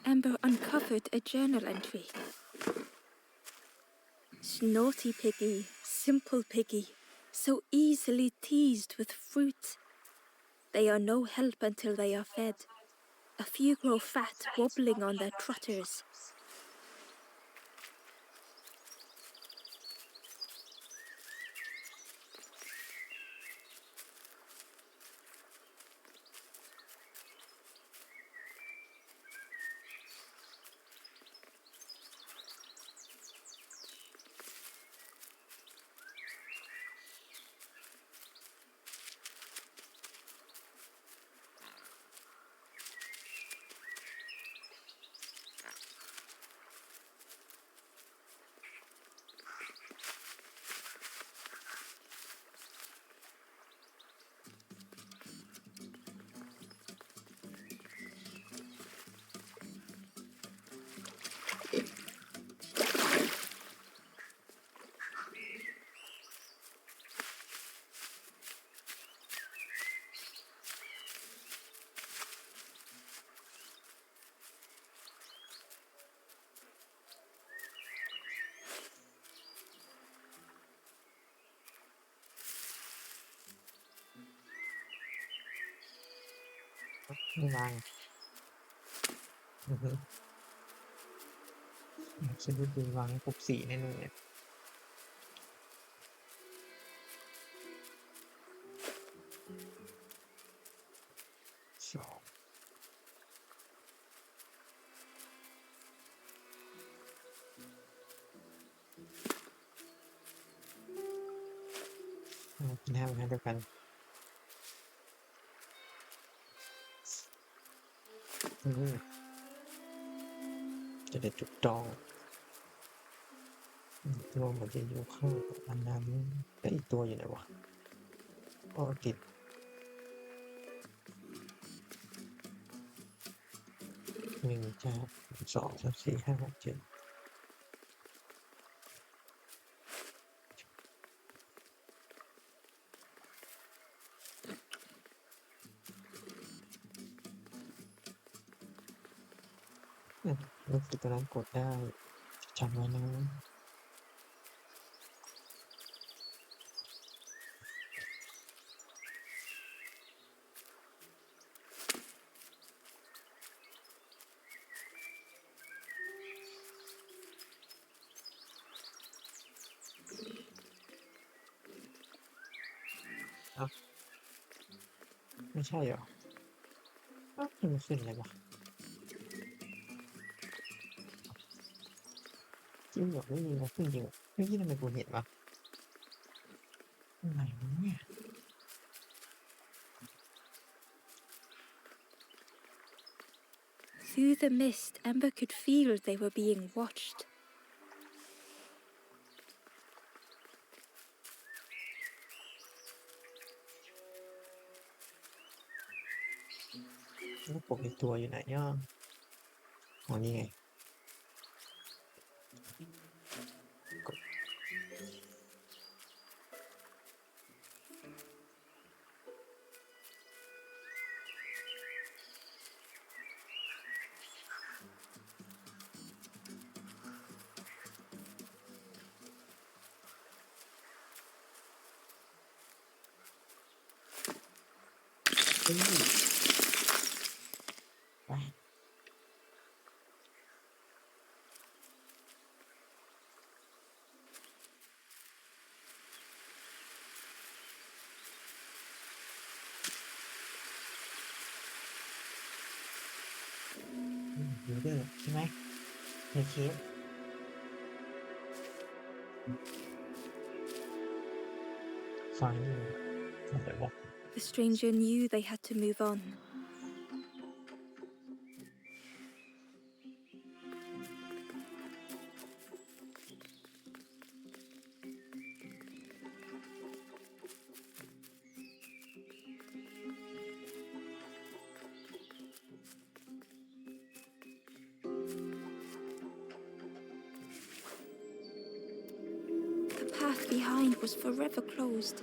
Ember uncovered a journal entry. Naughty piggy, simple piggy, so easily teased with fruit. They are no help until they are fed. A few grow fat, wobbling on their trotters.ไม่วางฉันดูวางปุ๊บสีแน่นอนเลยสองกินห้าเดียวกันจะได้ถูกต้องตัวมันจะอยู่ข้างอันนั้นแต่อีกตัวอยู่ไหนวะอ๋อติด1จาก2 3 4 5 6 7ลูกตัวนั้นกดได้จำไว้นะไม่ใช่เหรอมันขึ้นอะไรวะจริงเหรอไม่มีนะจริงๆไม่คิดทำไมกูเห็นวะอะไรวะเนี่ย Through the mist, Ember could feel they were being watched. แล้วผมอีกตัวอยู่ไหนย่ออ๋อนี่ไง ฮ้ยไปดูเด้อใช่ไหมในเคสฟังอยู่อะไรวะ The stranger knew they had to move on. The path behind was forever closed.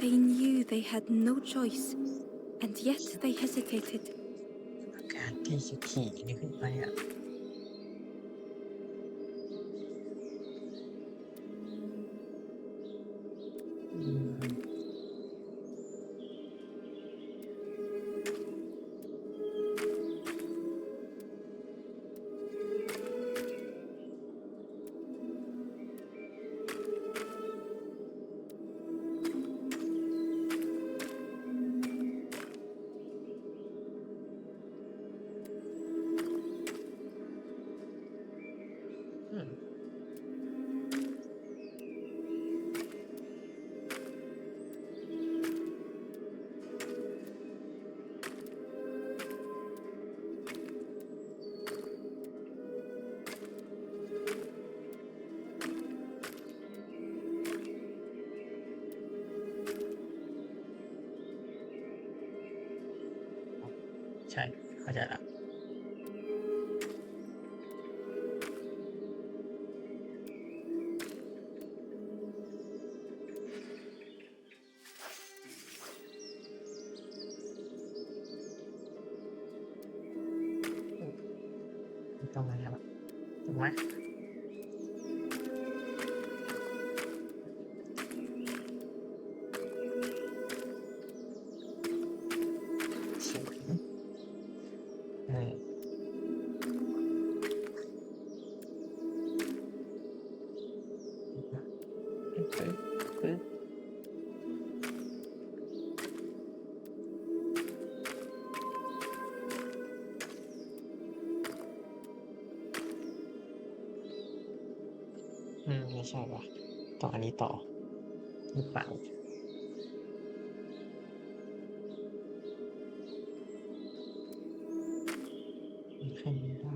They knew they had no choice, and yet they hesitated. การที่จะขี่นี่ขึ้นไปอ่ะใช่เข้าใจละต้องอะไรครับถูกไหมไม่ใช่ป่ะต่ออันนี้ต่อหรือเปล่าแค่นี้ได้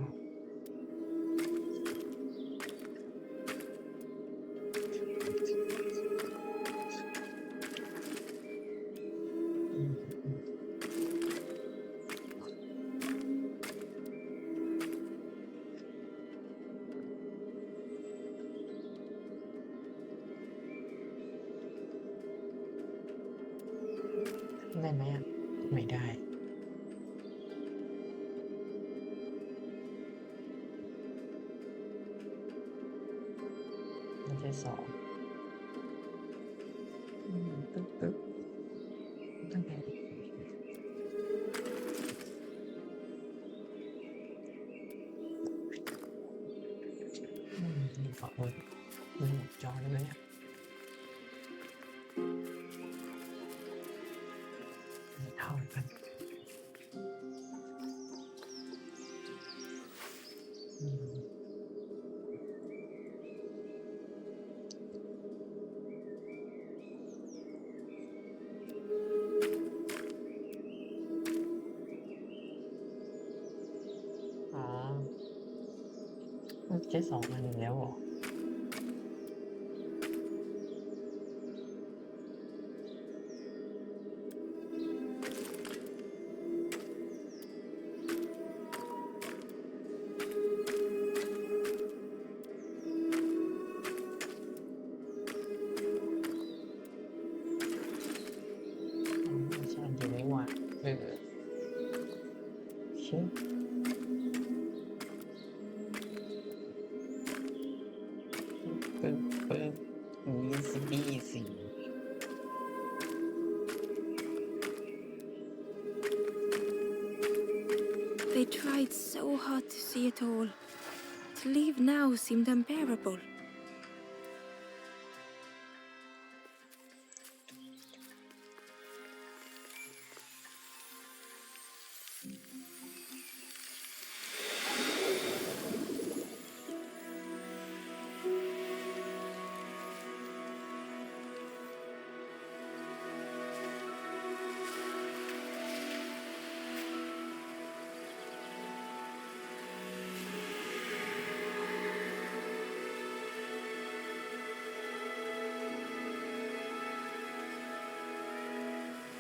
ได้ไหมอ่ะไม่ได้ไม่ใช่สองตึ๊บตึ๊บตั้งแต่นี่ขอโทษมันหมดจอเลยเนี่ยเท่ากัน อ๋อมันใช้2อันอยู่แล้วเหรอใช่อยู่ในว่ะโอเคปึ๊บปึ๊บ easy easy They tried so hard to see it all. To leave now seemed unbearable.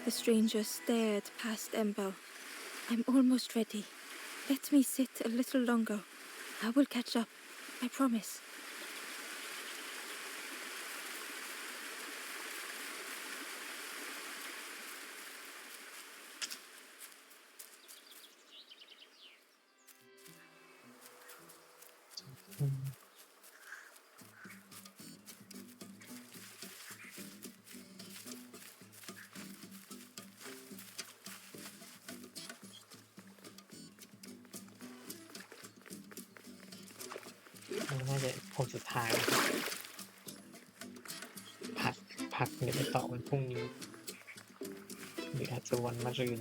The stranger stared past Ember. I'm almost ready. Let me sit a little longer. I will catch up. I promise. Mm. น่าจะคนสุดท้ายพักเดี๋ยวไปต่อวันพรุ่งนี้หรืออาจจะวันมะรืน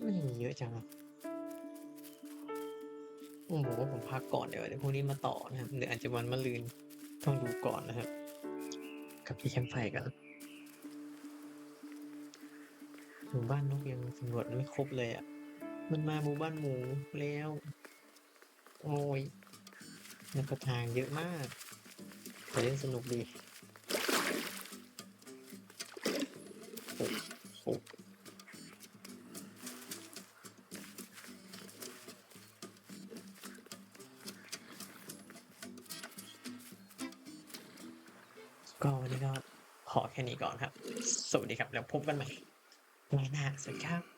ไม่เยอะจังอะผมบอกว่าผมพักก่อนเดี๋ยวพรุ่งนี้มาต่อนะครับหรืออาจจะวันมะรืนต้องดูก่อนนะครับกับที่แคมป์ไฟกันหมู่บ้านนกยังสำรวจไม่ครบเลยอ่ะมันมาหมู่บ้านหมูแล้วโอ้ยนักทางเยอะมากแต่เล่นสนุกดีโอ้โหก็วันนี้ก็ขอแค่นี้ก่อนครับสวัสดีครับแล้วพบกันใหม่ ไว้หน้าสวัสดีครับ